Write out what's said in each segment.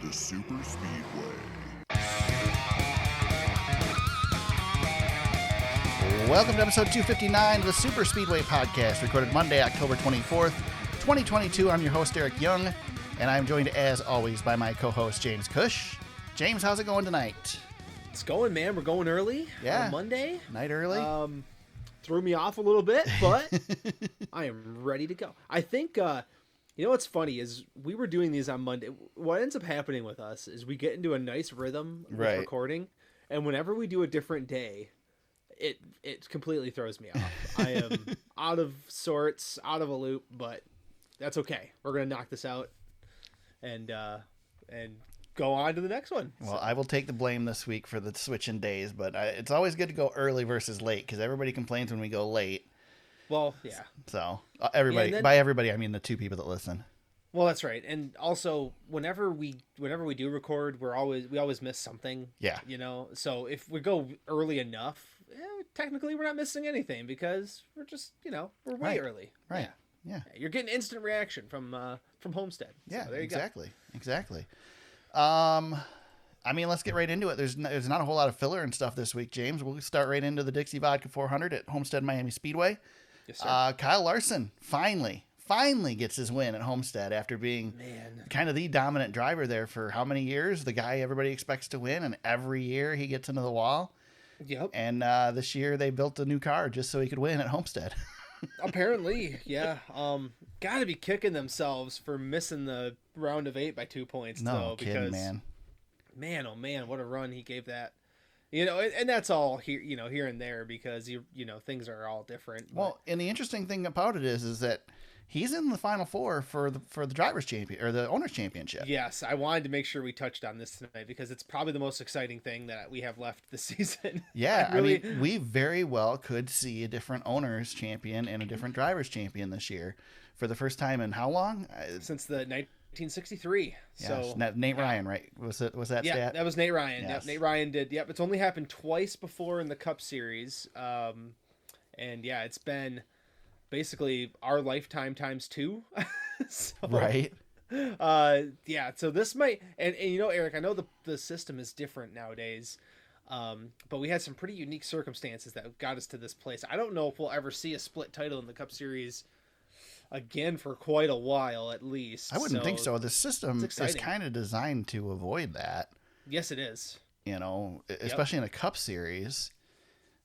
to the Super Speedway. Welcome to episode 259 of the Super Speedway podcast, recorded Monday, October 24th, 2022. I'm your host, Eric Young, and I'm joined, as always, by my co-host, James Cush. James, how's it going tonight? It's going, man. We're going early Yeah. on Monday. Night early? Threw me off a little bit, but I am ready to go. I think, you know what's funny is we were doing these on Monday. What ends up happening with us is we get into a nice rhythm with Right. recording, and whenever we do a different day, it completely throws me off. I am out of sorts, out of a loop, but that's okay. We're going to knock this out and go on to the next one. Well, I will take the blame this week for the switch in days, but it's always good to go early versus late, because everybody complains when we go late. Well, yeah. So, everybody, Yeah, and then, by everybody, I mean the two people that listen. well, that's right. And also, whenever we do record, we always miss something. Yeah. You know, so if we go early enough, technically we're not missing anything because we're just, we're way Right. early. Right. Yeah. You're getting instant reaction from Homestead. Yeah, So there you exactly. I mean, let's get right into it. There's not a whole lot of filler and stuff this week, James. We'll start right into the Dixie Vodka 400 at Homestead Miami Speedway. Yes, sir. Kyle Larson finally gets his win at Homestead after being kind of the dominant driver there for how many years? The guy everybody expects to win, and every year he gets into the wall. Yep. And this year they built a new car just so he could win at Homestead. Apparently, yeah. Got to be kicking themselves for missing the round of 8 by 2 points. No though, kidding, because, man. Man, oh man, what a run he gave that. And that's all here, here and there because things are all different. Well, and the interesting thing about it is that he's in the final four for the drivers' champion or the owners' championship. Yes, I wanted to make sure we touched on this tonight because it's probably the most exciting thing that we have left this season. Yeah, I mean, we very well could see a different owners' champion and a different drivers' champion this year for the first time in how long? Since the 1963. Yeah, So Nate Ryan, right? Was that yeah, stat? that was Nate Ryan. Yes. Yep, Nate Ryan did. Yep, it's only happened twice before in the Cup Series. And yeah, it's been basically our lifetime times 2. So, Right. yeah, so this might and Eric, I know the system is different nowadays. But we had some pretty unique circumstances that got us to this place. I don't know if we'll ever see a split title in the Cup Series again for quite a while, at least. I wouldn't think so. The system it's is exciting. kind of designed to avoid that, Yes, it is. especially in a Cup Series.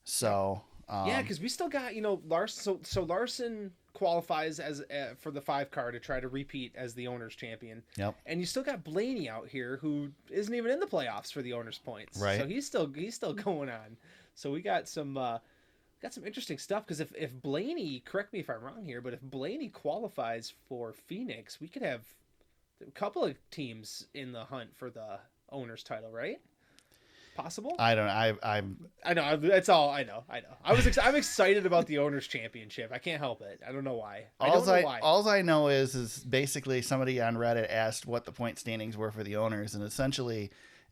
So, Yeah, because we still got Larson. So Larson qualifies as for the 5 car to try to repeat as the owners champion. Yep. And you still got Blaney out here who isn't even in the playoffs for the owners points. Right. So he's still going on. So we got some interesting stuff because if Blaney, correct me if I'm wrong here, but if Blaney qualifies for Phoenix, we could have a couple of teams in the hunt for the owners title, right? Possible? I don't know. I know. That's all I know. I'm excited about the owners championship. I can't help it. I don't know why. All I know is basically somebody on Reddit asked what the point standings were for the owners, and essentially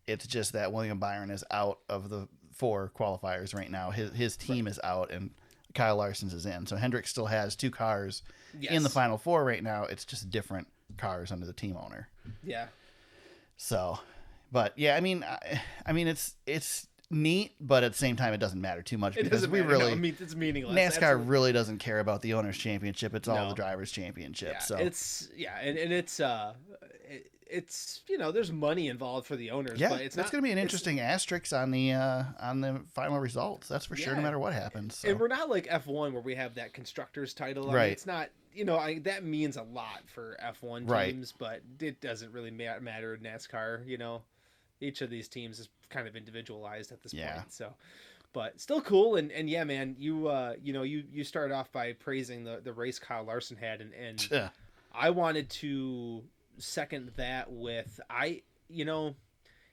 it's just that William Byron is out of the 4 qualifiers right now. His team is out, and Kyle Larson's is in. So Hendrick still has 2 cars in the final 4 right now. It's just different cars under the team owner. Yeah. So, but yeah, I mean, it's neat, but at the same time, it doesn't matter too much because it's meaningless. NASCAR Absolutely. really doesn't care about the owners championship. It's all No. the drivers championship. Yeah, So it's there's money involved for the owners. yeah, but it's going to be an interesting asterisk on the final results. That's for sure, no Yeah. matter what happens. So. And we're not like F1 where we have that constructors title. I mean, Right. it's not. That means a lot for F1 teams, Right. but it doesn't really matter in NASCAR. Each of these teams is kind of individualized at this Yeah. point. So, but still cool. And yeah, man, you started off by praising the race Kyle Larson had, and Yeah. I wanted to second that with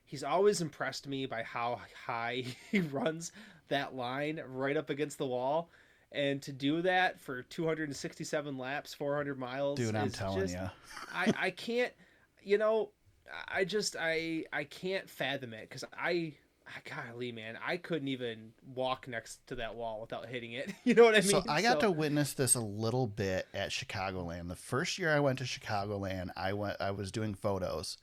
he's always impressed me by how high he runs that line right up against the wall. And to do that for 267 laps, 400 miles, Dude, I'm telling you. I can't, I can't fathom it because golly, man, I couldn't even walk next to that wall without hitting it. You know what I mean? So I got to witness this a little bit at Chicagoland. The first year I went to Chicagoland, I was doing photos,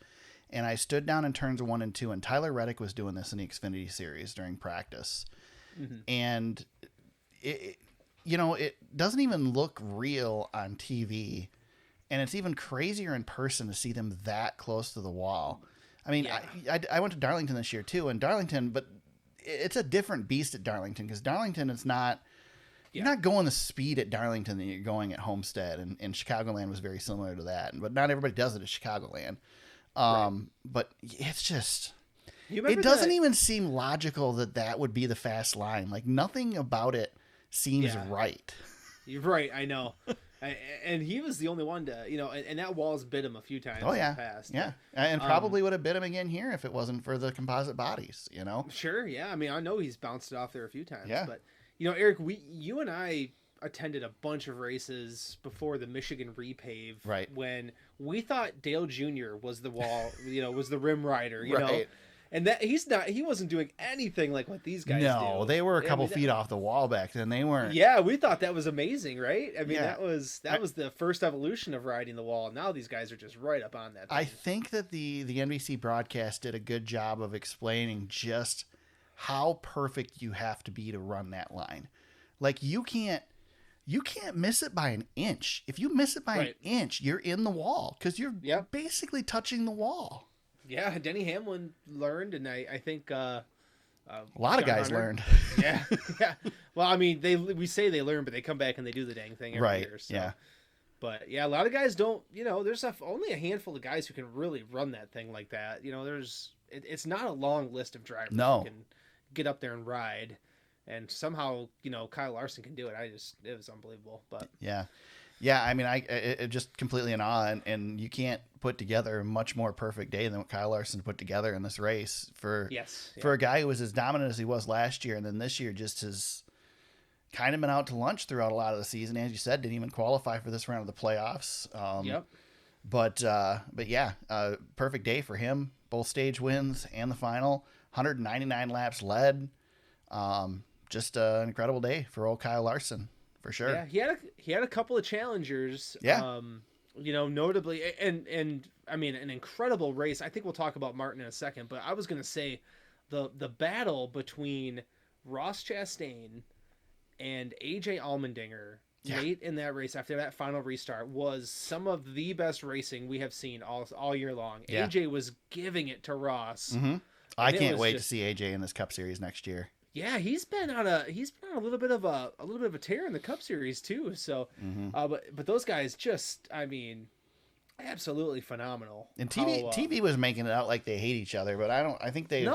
and I stood down in turns 1 and 2, and Tyler Reddick was doing this in the Xfinity Series during practice. And it doesn't even look real on TV, and it's even crazier in person to see them that close to the wall. I mean, I went to Darlington this year too, and Darlington, but it's a different beast at Darlington, because Darlington is not, you're not going the speed at Darlington that you're going at Homestead, and Chicagoland was very similar to that, but not everybody does it at Chicagoland. But it's just, it doesn't even seem logical that would be the fast line. Like, nothing about it seems right. You're right. I know. And he was the only one to, and that wall's bit him a few times in the past. Yeah. And probably would have bit him again here if it wasn't for the composite bodies, Sure. Yeah. I mean, I know he's bounced it off there a few times, yeah. But, Eric, you and I attended a bunch of races before the Michigan repave, right, when we thought Dale Jr. was the wall, was the rim rider, right. And that he wasn't doing anything like what these guys do. No, they were a couple feet off the wall back then. They weren't. Yeah, we thought that was amazing, right? I mean, that was the first evolution of riding the wall. Now these guys are just right up on that thing. I think that the NBC broadcast did a good job of explaining just how perfect you have to be to run that line. Like, you can't miss it by an inch. If you miss it by an inch, you're in the wall, because you're basically touching the wall. Yeah, Denny Hamlin learned, and I think a lot of guys learned. Yeah. Well, I mean, we say they learn, but they come back and they do the dang thing every year. So. Yeah. But yeah, a lot of guys don't. There's only a handful of guys who can really run that thing like that. It's not a long list of drivers who can get up there and ride, and somehow Kyle Larson can do it. It was unbelievable. But yeah, I mean, it just completely in awe, and you can't put together a much more perfect day than what Kyle Larson put together in this race for a guy who was as dominant as he was last year, and then this year just has kind of been out to lunch throughout a lot of the season. As you said, didn't even qualify for this round of the playoffs. But yeah, perfect day for him. Both stage wins and the final, 199 laps led. Just an incredible day for old Kyle Larson. For sure. Yeah, he had a couple of challengers. Yeah. Notably, and I mean, an incredible race. I think we'll talk about Martin in a second, but I was going to say the battle between Ross Chastain and AJ Allmendinger late in that race after that final restart was some of the best racing we have seen all year long. Yeah. AJ was giving it to Ross. Mm-hmm. I can't wait to see AJ in this Cup Series next year. Yeah, he's been on a little bit of a tear in the Cup Series too. So, but those guys just, I mean, absolutely phenomenal. And TV was making it out like they hate each other, but I think they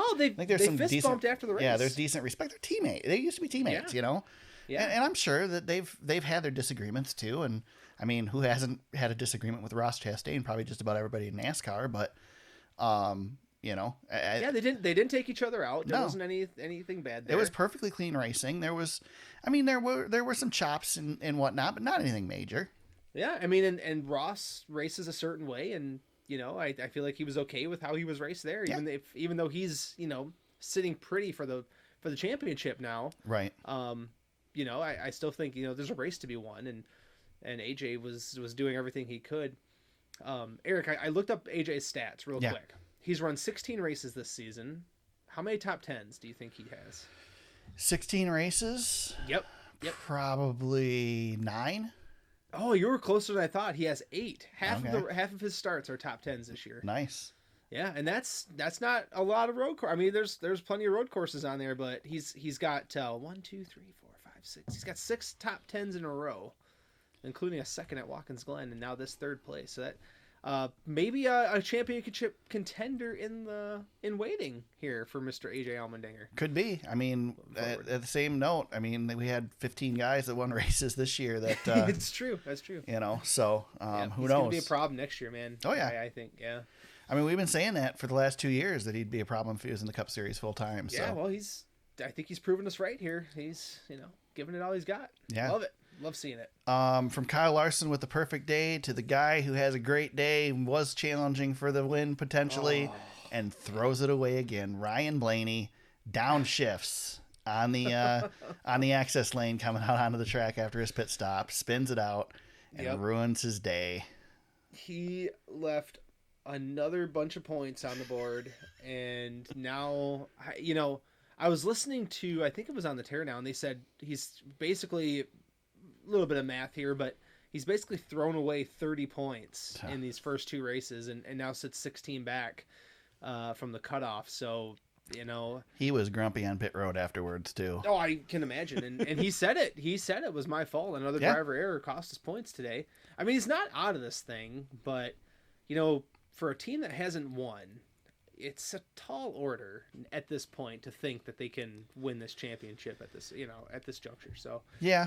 fist bumped after the race. Yeah, there's decent respect. They're teammates. They used to be teammates, Yeah. And I'm sure that they've had their disagreements too. And I mean, who hasn't had a disagreement with Ross Chastain? Probably just about everybody in NASCAR. But they didn't take each other out. There wasn't anything bad there. It was perfectly clean racing. There were some chops and whatnot, but not anything major. Yeah, I mean, and Ross races a certain way, and I feel like he was okay with how he was raced there, even though he's sitting pretty for the championship now. Right. I still think there's a race to be won, and AJ was doing everything he could. Eric, I looked up AJ's stats real quick. He's run 16 races this season. How many top 10s do you think he has? 16 races? Yep. Probably 9. Oh, you were closer than I thought. He has 8. Half of his starts are top 10s this year. Nice. Yeah, and that's not a lot of road course. I mean, there's plenty of road courses on there, but he's got 1, 2, 3, 4, 5, 6. He's got 6 top 10s in a row, including a second at Watkins Glen, and now this third place. So that. Maybe a championship contender in waiting here for Mr. AJ Allmendinger. Could be. I mean, at the same note, I mean, we had 15 guys that won races this year. That it's true. That's true. So who knows? He's gonna be a problem next year, man. Oh yeah, I think. Yeah. I mean, we've been saying that for the last 2 years that he'd be a problem if he was in the Cup Series full time. Yeah. Well, I think he's proven us right here. He's giving it all he's got. Yeah. Love it. Love seeing it. From Kyle Larson with the perfect day to the guy who has a great day, was challenging for the win potentially, and throws it away again. Ryan Blaney downshifts on the access lane coming out onto the track after his pit stop, spins it out, and ruins his day. He left another bunch of points on the board, and now I was listening to, I think it was on the tear now, and they said he's basically, a little bit of math here, but he's basically thrown away 30 points in these first two races, and now sits 16 back from the cutoff. So, he was grumpy on pit road afterwards too. Oh, I can imagine. And he said it. He said it was my fault. Another driver error cost us points today. I mean, he's not out of this thing, but, for a team that hasn't won, it's a tall order at this point to think that they can win this championship at this juncture. So yeah,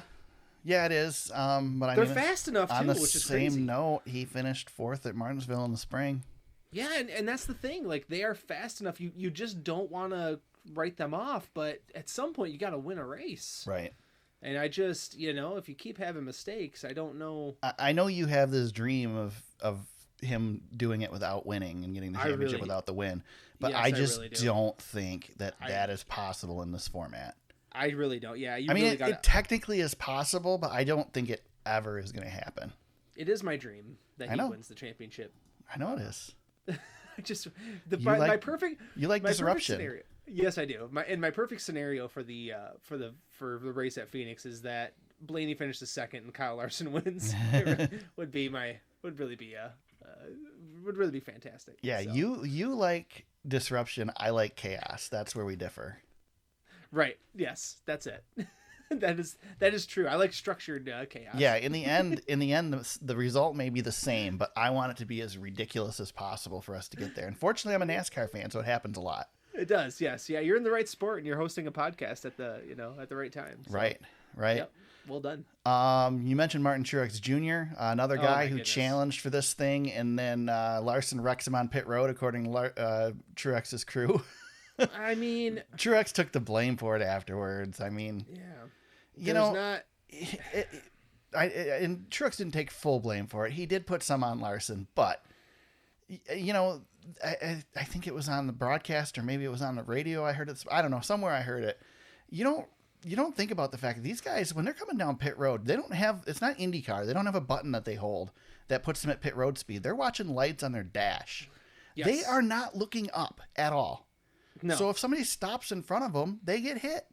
it is. But they're fast enough too, which is crazy. On the same note, he finished 4th at Martinsville in the spring. Yeah, and that's the thing. Like, they are fast enough. You just don't want to write them off, but at some point you got to win a race. Right. And I just, if you keep having mistakes, I don't know. I know you have this dream of him doing it without winning and getting the championship without the win, but yes, I just really don't think that is possible in this format. I really don't. Yeah, it technically is possible, but I don't think it ever is going to happen. It is my dream that he wins the championship. I know it is. My perfect. You like disruption. Scenario, yes, I do. My perfect scenario for the race at Phoenix is that Blaney finishes second and Kyle Larson wins. would really be fantastic. Yeah, so. you like disruption. I like chaos. That's where we differ. Right. Yes, that's it. That is true. I like structured chaos. Yeah. In the end, the result may be the same, but I want it to be as ridiculous as possible for us to get there. Unfortunately, I'm a NASCAR fan, so it happens a lot. It does. Yes. Yeah. You're in the right sport, and you're hosting a podcast at the right time. So. Right. Yep. Well done. You mentioned Martin Truex Jr., another guy who challenged for this thing, and then Larson wrecks him on pit road, according to Truex's crew. I mean, Truex took the blame for it afterwards. I mean, yeah, and Truex didn't take full blame for it. He did put some on Larson, but I think it was on the broadcast or maybe it was on the radio. I heard it. I don't know. Somewhere I heard it. You don't think about the fact that these guys, when they're coming down pit road, it's not IndyCar. They don't have a button that they hold that puts them at pit road speed. They're watching lights on their dash. Yes. They are not looking up at all. No. So if somebody stops in front of them, they get hit.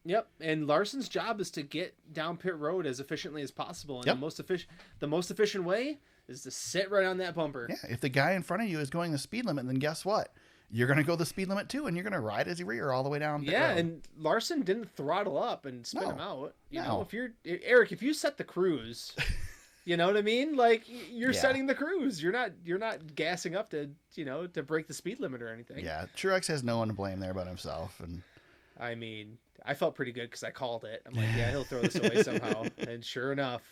Yep. And Larson's job is to get down pit road as efficiently as possible. And the most efficient way is to sit right on that bumper. Yeah. If the guy in front of you is going the speed limit, then guess what? You're going to go the speed limit too, and you're going to ride as you rear all the way down. Yeah. And Larson didn't throttle up and spin him out. You know, if you set the cruise, you know what I mean? Like, you're setting the cruise. You're not gassing up to break the speed limit or anything. Yeah. Truex has no one to blame there but himself. And I mean, I felt pretty good because I called it. I'm like, yeah, he'll throw this away somehow. And sure enough.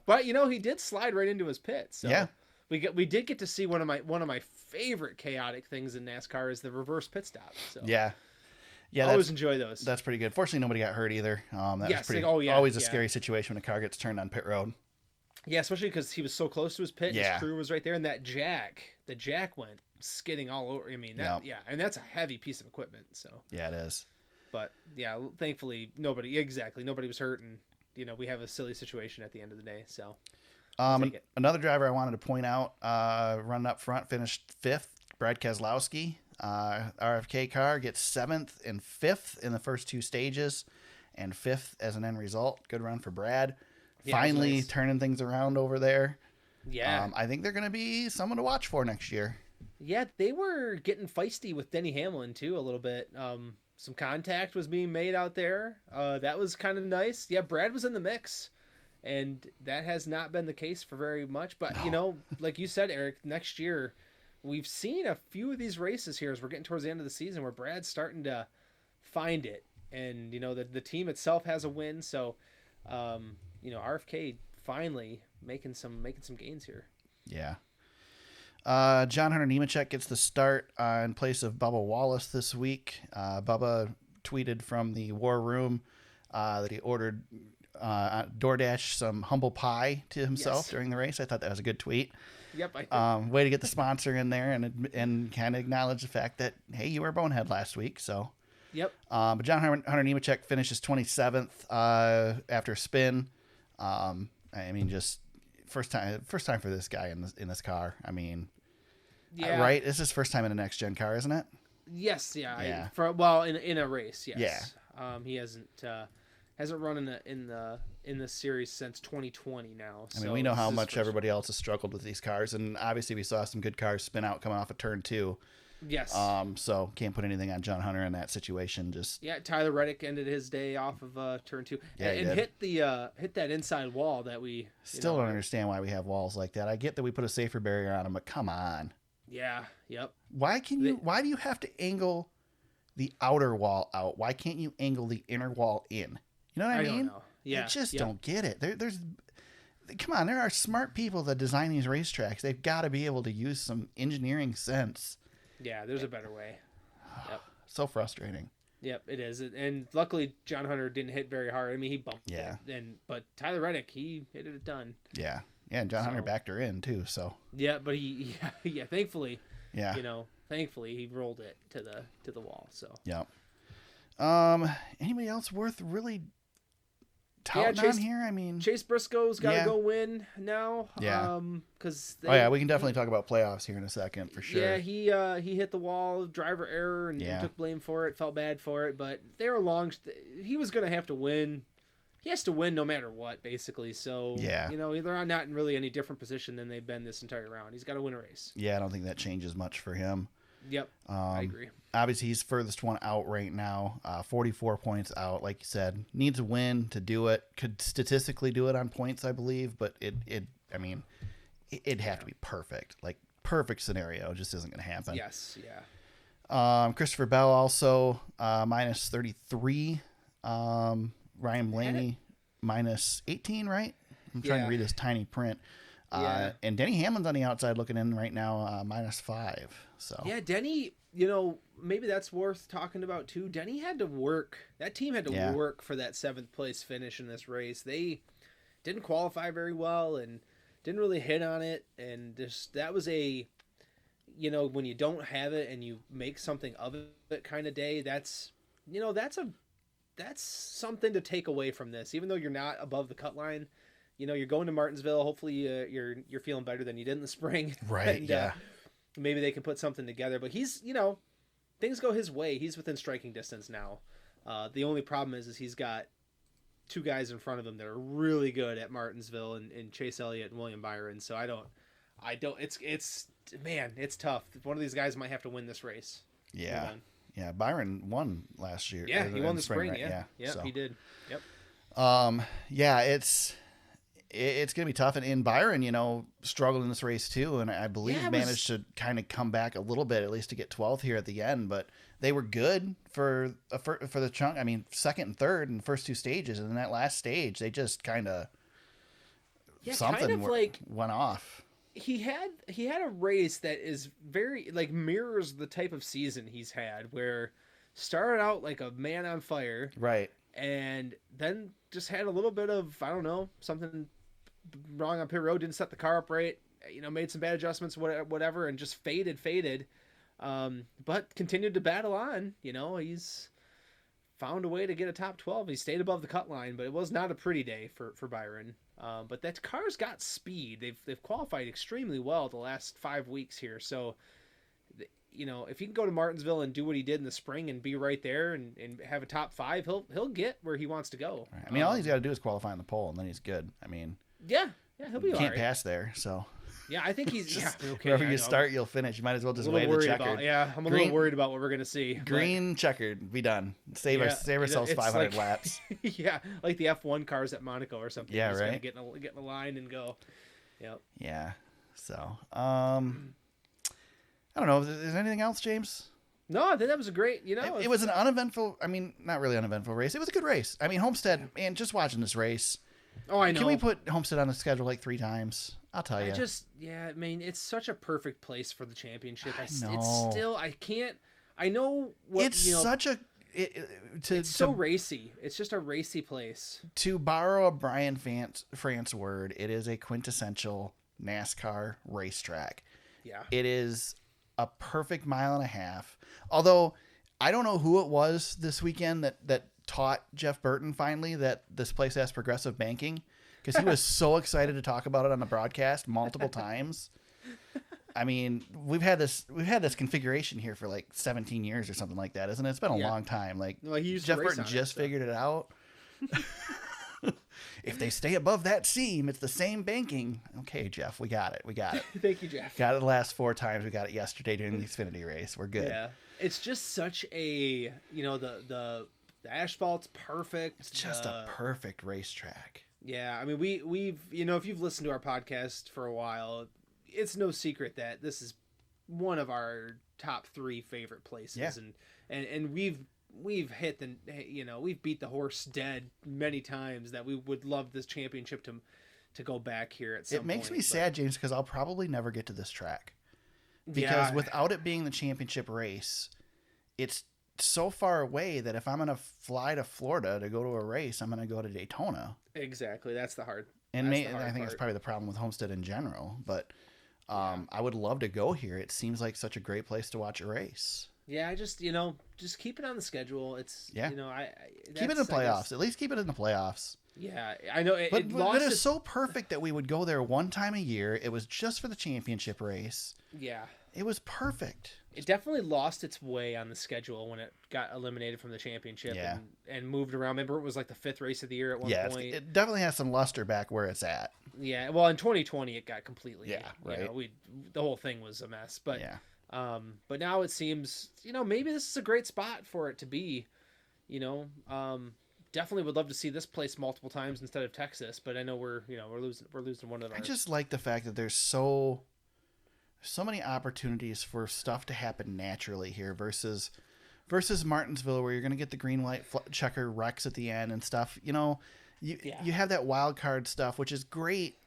But he did slide right into his pit. So yeah, we did get to see one of my favorite chaotic things in NASCAR is the reverse pit stop. So yeah, I always enjoy those. That's pretty good. Fortunately, nobody got hurt either. That was pretty. Yeah, always a scary situation when a car gets turned on pit road. Yeah, especially because he was so close to his pit. Yeah. His crew was right there, and the jack went skidding all over. I mean, and that's a heavy piece of equipment. So yeah, it is. But yeah, thankfully nobody was hurt, and we have a silly situation at the end of the day. So another driver I wanted to point out, running up front, finished 5th. Brad Keselowski, RFK car, gets 7th and 5th in the first two stages, and 5th as an end result. Good run for Brad. Yeah, finally nice. Turning things around over there. Yeah. I think they're going to be someone to watch for next year. Yeah, they were getting feisty with Denny Hamlin, too, a little bit. Some contact was being made out there. That was kind of nice. Yeah, Brad was in the mix, and that has not been the case for very much. But, like you said, Eric, next year, we've seen a few of these races here as we're getting towards the end of the season where Brad's starting to find it. And, the team itself has a win, so... RFK finally making some gains here. Yeah. John Hunter Nemechek gets the start in place of Bubba Wallace this week. Bubba tweeted from the war room that he ordered DoorDash some humble pie to himself during the race. I thought that was a good tweet. Yep. Way to get the sponsor in there and kind of acknowledge the fact that, hey, you were a bonehead last week, so. Yep. But John Hunter Nemechek finishes 27th after a spin. I mean, just first time for this guy in this car. I mean, Yeah. Right? This is first time in a next gen car, isn't it? Yes. Yeah. Yeah. In a race. Yes. Yeah. He hasn't run in the series since 2020 now. I mean, we know how much everybody else has struggled with these cars, and obviously we saw some good cars spin out coming off of turn 2. Yes. So can't put anything on John Hunter in that situation. Just Tyler Reddick ended his day off of turn 2, and hit that inside wall that we still don't understand why we have walls like that. I get that we put a safer barrier on them, but come on. Yeah. Yep. Why do you have to angle the outer wall out? Why can't you angle the inner wall in? You know what I mean? Don't know. Yeah. I just don't get it. Come on, there are smart people that design these racetracks. They've got to be able to use some engineering sense. Yeah, there's a better way. Yep. So frustrating. Yep, it is. And luckily, John Hunter didn't hit very hard. I mean, he bumped it. But Tyler Reddick, he hit it a ton. Yeah. Yeah, and John Hunter backed her in, too, so. Yeah, but thankfully, yeah. Thankfully, he rolled it to the wall, so. Yeah. Anybody else worth really touting on here? I mean, Chase Briscoe's got to go win now. Yeah. Because we can definitely talk about playoffs here in a second for sure. Yeah, he hit the wall, driver error, and took blame for it. Felt bad for it, but he was going to have to win. He has to win no matter what, basically. So they're not in really any different position than they've been this entire round. He's got to win a race. Yeah, I don't think that changes much for him. Yep, I agree. Obviously, he's furthest one out right now, 44 points out. Like you said, needs a win to do it. Could statistically do it on points, I believe, but it'd have to be perfect. Like, perfect scenario just isn't going to happen. Yes, yeah. Christopher Bell also minus 33. Ryan Blaney minus 18, right? I'm trying to read this tiny print. And Denny Hamlin's on the outside looking in right now, minus 5. So yeah, Denny, maybe that's worth talking about too. Denny had to work. That team had to work for that 7th place finish in this race. They didn't qualify very well and didn't really hit on it. And that was a, when you don't have it and you make something of it kind of day, that's something to take away from this. Even though you're not above the cut line, you're going to Martinsville. Hopefully you're feeling better than you did in the spring. Right. And, maybe they can put something together, but he's, things go his way. He's within striking distance now. The only problem is he's got 2 guys in front of him that are really good at Martinsville and Chase Elliott and William Byron. So I don't, it's tough. One of these guys might have to win this race. Yeah. Yeah. Byron won last year. Yeah. He won the spring. Right? Yeah. So. He did. Yep. It's going to be tough. And Byron, struggled in this race too. And I believe managed to kind of come back a little bit, at least to get 12th here at the end. But they were good for the chunk. I mean, 2nd and 3rd in the first 2 stages. And in that last stage, they just kind of went off. He had a race that is very, mirrors the type of season he's had, where started out like a man on fire. Right. And then just had a little bit of, I don't know, something wrong on pit road, didn't set the car up right, made some bad adjustments, whatever, and just faded. But continued to battle on. He's found a way to get a top 12. He stayed above the cut line, but it was not a pretty day for Byron. But that car's got speed. They've qualified extremely well the last 5 weeks here. So, if he can go to Martinsville and do what he did in the spring and be right there and have a top 5, he'll get where he wants to go. Right. I mean, all he's got to do is qualify on the pole, and then he's good. I mean, yeah, he'll be all right. Can't pass there, so. Yeah, I think he's okay. Wherever you start, you'll finish. You might as well just wave the checkered. I'm a little worried about what we're gonna see. Green checkered, be done. Save ourselves 500 laps. Yeah, like the F1 cars at Monaco or something. Yeah, just right. Get in a line and go. Yep. Yeah. So, I don't know. Is there anything else, James? No, I think that was a great. It was an uneventful. I mean, not really uneventful race. It was a good race. I mean, Homestead. Man, just watching this race. Oh, I know. Can we put Homestead on the schedule like 3 times? I'll tell you. I mean, it's such a perfect place for the championship. I know. I can't. I know what it's such a. It's so racy. It's just a racy place. To borrow a Brian France word, it is a quintessential NASCAR racetrack. Yeah. It is a perfect 1.5 miles. Although I don't know who it was this weekend that taught Jeff Burton finally that this place has progressive banking, because he was so excited to talk about it on the broadcast multiple times. I mean, we've had this configuration here for like 17 years or something like that, isn't it? It's been a long time. Like, Well, he used Jeff to race Burton on just it, so. figured it out. If they stay above that seam, it's the same banking. Okay, Jeff, we got it. Thank you, Jeff. Got it the last 4 times. We got it yesterday during the Xfinity race. We're good. Yeah, it's just such a the asphalt's perfect. It's just a perfect racetrack. Yeah, I mean we've if you've listened to our podcast for a while, it's no secret that this is one of our top 3 favorite places. Yeah. And we've hit we've beat the horse dead many times that we would love this championship to go back here at some point. It makes me sad, James, because I'll probably never get to this track. Because without it being the championship race, it's so far away that if I'm going to fly to Florida to go to a race, I'm going to go to Daytona. Exactly. That's the hard. And I think it's probably the problem with Homestead in general. But I would love to go here. It seems like such a great place to watch a race. Yeah, I just just keep it on the schedule. It's I keep it in the playoffs. At least keep it in the playoffs. Yeah, I know. But it's so perfect that we would go there one time a year. It was just for the championship race. Yeah, it was perfect. It definitely lost its way on the schedule when it got eliminated from the championship and moved around. Remember, it was like the 5th race of the year at one point. It definitely has some luster back where it's at. Yeah, well, in 2020, it got completely. Yeah, right. The whole thing was a mess, but yeah. But now it seems, maybe this is a great spot for it to be, definitely would love to see this place multiple times instead of Texas, but I know we're losing one of our. I just like the fact that there's so many opportunities for stuff to happen naturally here versus Martinsville, where you're going to get the green white checker wrecks at the end and stuff. You have that wild card stuff, which is great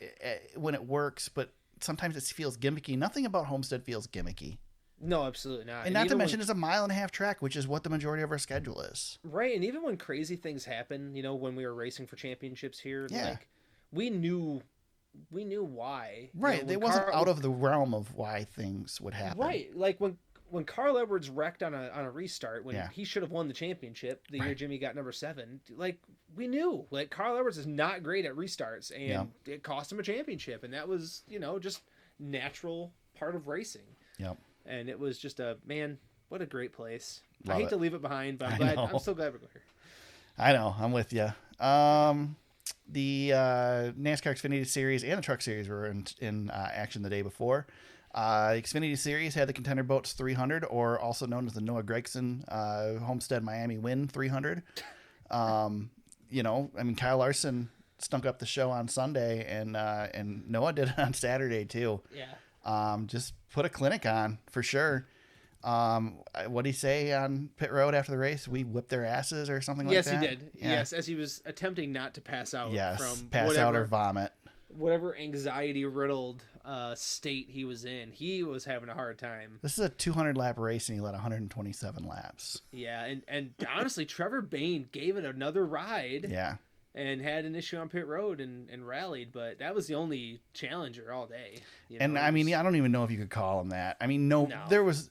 when it works, but sometimes it feels gimmicky. Nothing about Homestead feels gimmicky. No, absolutely not. And not to mention it's a 1.5 mile track, which is what the majority of our schedule is. Right, and even when crazy things happen, when we were racing for championships here, like we knew why. Right, it wasn't out of the realm of why things would happen. Right, like when Carl Edwards wrecked on a restart when he should have won the championship the year Jimmy got number 7, like we knew like Carl Edwards is not great at restarts and it cost him a championship, and that was just natural part of racing. Yep. And it was just what a great place. Love I hate to leave it behind, but I'm so glad we're here. I know, I'm with you. The NASCAR Xfinity Series and the Truck Series were in action the day before. Xfinity Series had the Contender Boats 300, or also known as the Noah Gragson Homestead Miami Win 300. Kyle Larson stunk up the show on Sunday, and Noah did it on Saturday too. Yeah. Just put a clinic on for sure. What did he say on pit road after the race? We whipped their asses or something like that? Yes, he did. Yeah. Yes, as he was attempting not to pass out from out or vomit. Whatever anxiety-riddled state he was in. He was having a hard time. This is a 200-lap race, and he led 127 laps. Yeah, and honestly, Trevor Bayne gave it another ride. Yeah. And had an issue on pit road and rallied, but that was the only challenger all day. I don't even know if you could call him that. I mean, no. There was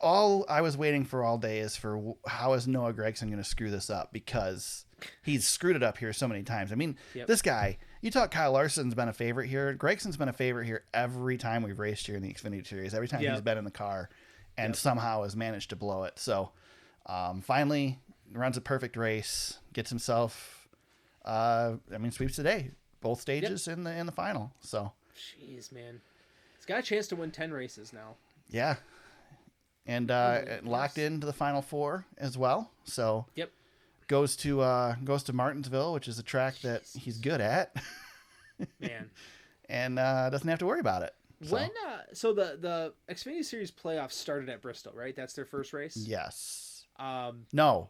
all I was waiting for all day is for how is Noah Gragson going to screw this up, because he's screwed it up here so many times. I mean, This guy, you talk Kyle Larson's been a favorite here. Gragson's been a favorite here every time we've raced here in the Xfinity Series, every time he's been in the car and somehow has managed to blow it. So finally runs a perfect race, gets himself... sweeps today, both stages in the final. So, jeez, man, he's got a chance to win 10 races now. Yeah, and locked into the final 4 as well. So, goes to Martinsville, which is a track that he's good at, man, and doesn't have to worry about it. So. When the Xfinity Series playoffs started at Bristol, right? That's their first race. Yes. No.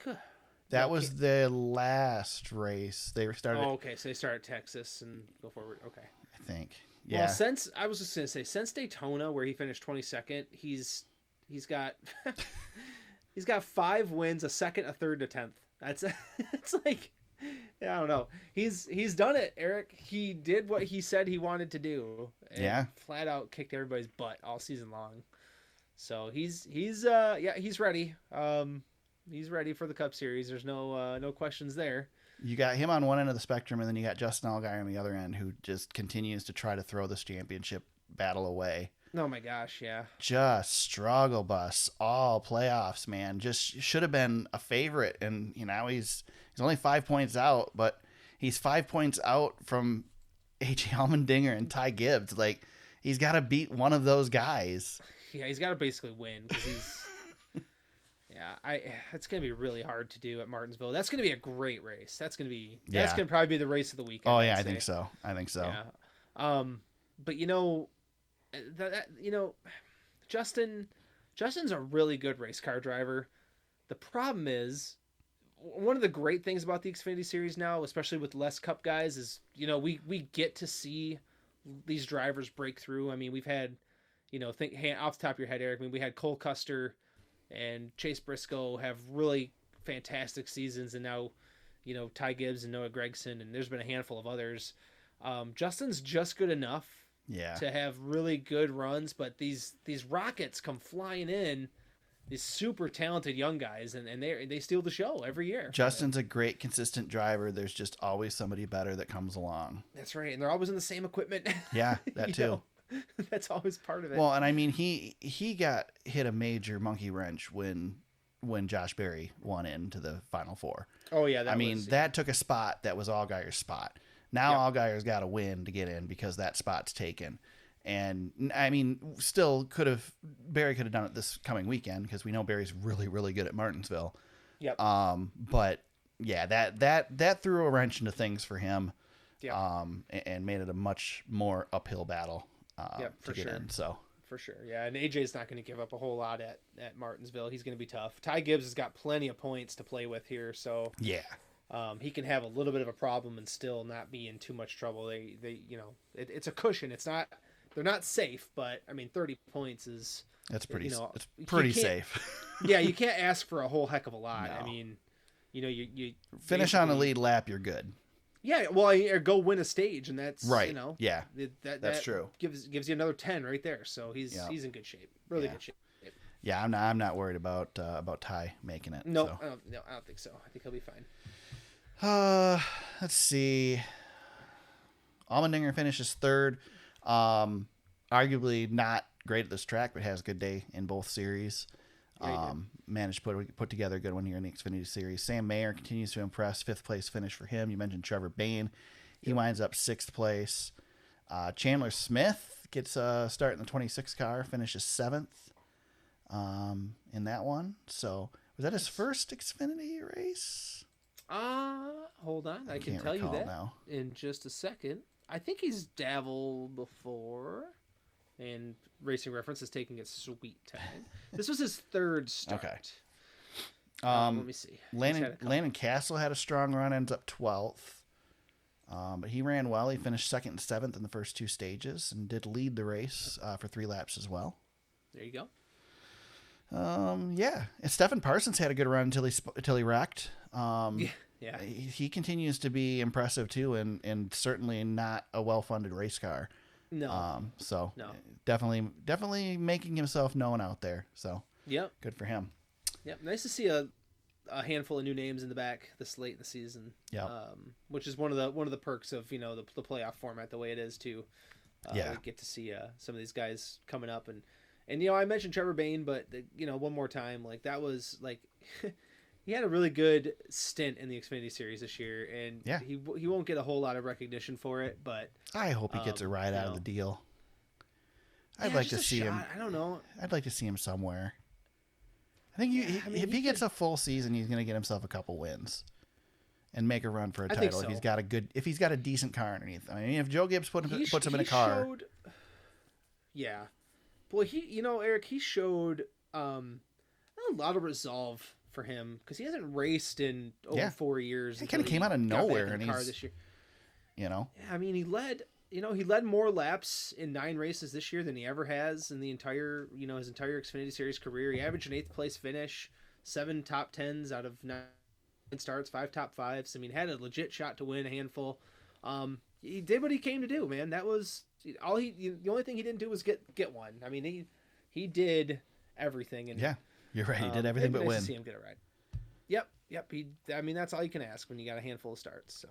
That was the last race. They started. Oh, okay. So they start at Texas and go forward. Okay. I think. Yeah. Well, since Daytona, where he finished 22nd, he's got he's got 5 wins, a second, a third, a 10th. That's it's like, I don't know. He's done it, Eric. He did what he said he wanted to do. And flat out kicked everybody's butt all season long. So he's ready. He's ready for the Cup Series. There's no questions there. You got him on one end of the spectrum, and then you got Justin Allgaier on the other end, who just continues to try to throw this championship battle away. Oh my gosh, yeah. Just struggle bus all playoffs, man. Just should have been a favorite, and he's only 5 points out, but he's 5 points out from AJ Allmendinger and Ty Gibbs. Like, he's got to beat one of those guys. Yeah, he's got to basically win because he's. Yeah, it's gonna be really hard to do at Martinsville. That's gonna be a great race. That's gonna probably be the race of the weekend. Oh yeah, I think so. Yeah. But Justin's a really good race car driver. The problem is, one of the great things about the Xfinity Series now, especially with less Cup guys, is we get to see these drivers break through. I mean, we've had, think off the top of your head, Eric. I mean, we had Cole Custer and Chase Briscoe have really fantastic seasons, and now, Ty Gibbs and Noah Gragson, and there's been a handful of others. Justin's just good enough to have really good runs, but these rockets come flying in, these super talented young guys, and they steal the show every year. Justin's a great consistent driver. There's just always somebody better that comes along. That's right, and they're always in the same equipment. Yeah, that too. That's always part of it. Well, and I mean, he got hit a major monkey wrench when Josh Berry won into the Final Four. Oh yeah, that took a spot that was Allgaier's spot. Now Allgaier's got to win to get in because that spot's taken. And I mean, Berry could have done it this coming weekend because we know Berry's really, really good at Martinsville. Yep. But yeah, that threw a wrench into things for him. Yeah. And made it a much more uphill battle. To get in. So for sure, yeah. And AJ's not going to give up a whole lot at Martinsville. He's going to be tough. Ty Gibbs has got plenty of points to play with here, so yeah. He can have a little bit of a problem and still not be in too much trouble. It's a cushion. They're not safe, but I mean, 30 points is it's pretty safe. Yeah, you can't ask for a whole heck of a lot. No. I mean, you finish on the lead lap, you're good. Yeah, well, or go win a stage, and that's right. Yeah, that's true. Gives you another 10 right there. So he's in good shape, really good shape. Yeah, I'm not worried about Ty making it. No, so. I don't think so. I think he'll be fine. Let's see. Allmendinger finishes third. Arguably not great at this track, but has a good day in both series. Managed to put together a good one here in the Xfinity Series. Sam Mayer continues to impress. 5th place finish for him. You mentioned Trevor Bayne. He winds up 6th place. Chandler Smith gets a start in the 26 car, finishes 7th in that one. So was that his first Xfinity race? Hold on. I can tell you that now. In just a second. I think he's dabbled before. And Racing Reference is taking its sweet time. This was his third start. Okay. Let me see. Landon Castle had a strong run, ends up 12th. But he ran well. He finished 2nd and 7th in the first 2 stages and did lead the race for 3 laps as well. There you go. Yeah. And Stephen Parsons had a good run until he wrecked. Yeah. He continues to be impressive too, and certainly not a well-funded race car. No. So definitely making himself known out there. So good for him. Yep. Nice to see a handful of new names in the back this late in the season. Yeah. Which is one of the perks of the playoff format the way it is too. We get to see some of these guys coming up and I mentioned Trevor Bayne, but one more time, like that was like he had a really good stint in the Xfinity Series this year, and he won't get a whole lot of recognition for it, but I hope he gets a ride out of the deal. I'd like to see him. I don't know. I'd like to see him somewhere. I think if he gets a full season, he's going to get himself a couple wins and make a run for a title. So. If he's got a decent car underneath. I mean, if Joe Gibbs puts him in a car. Yeah. Boy, Eric, he showed a lot of resolve for him because he hasn't raced in over 4 years. He kind of came out of nowhere in and car this year. Yeah, I mean, he led more laps in 9 races this year than he ever has in the entire, his entire Xfinity Series career. He averaged an 8th place finish, 7 top 10s out of 9 starts, 5 top 5s. I mean, had a legit shot to win a handful. He did what he came to do, man. That was the only thing he didn't do was get one. I mean, he did everything. And you're right. He did everything but win. To see him get a ride. Yep. That's all you can ask when you got a handful of starts. So.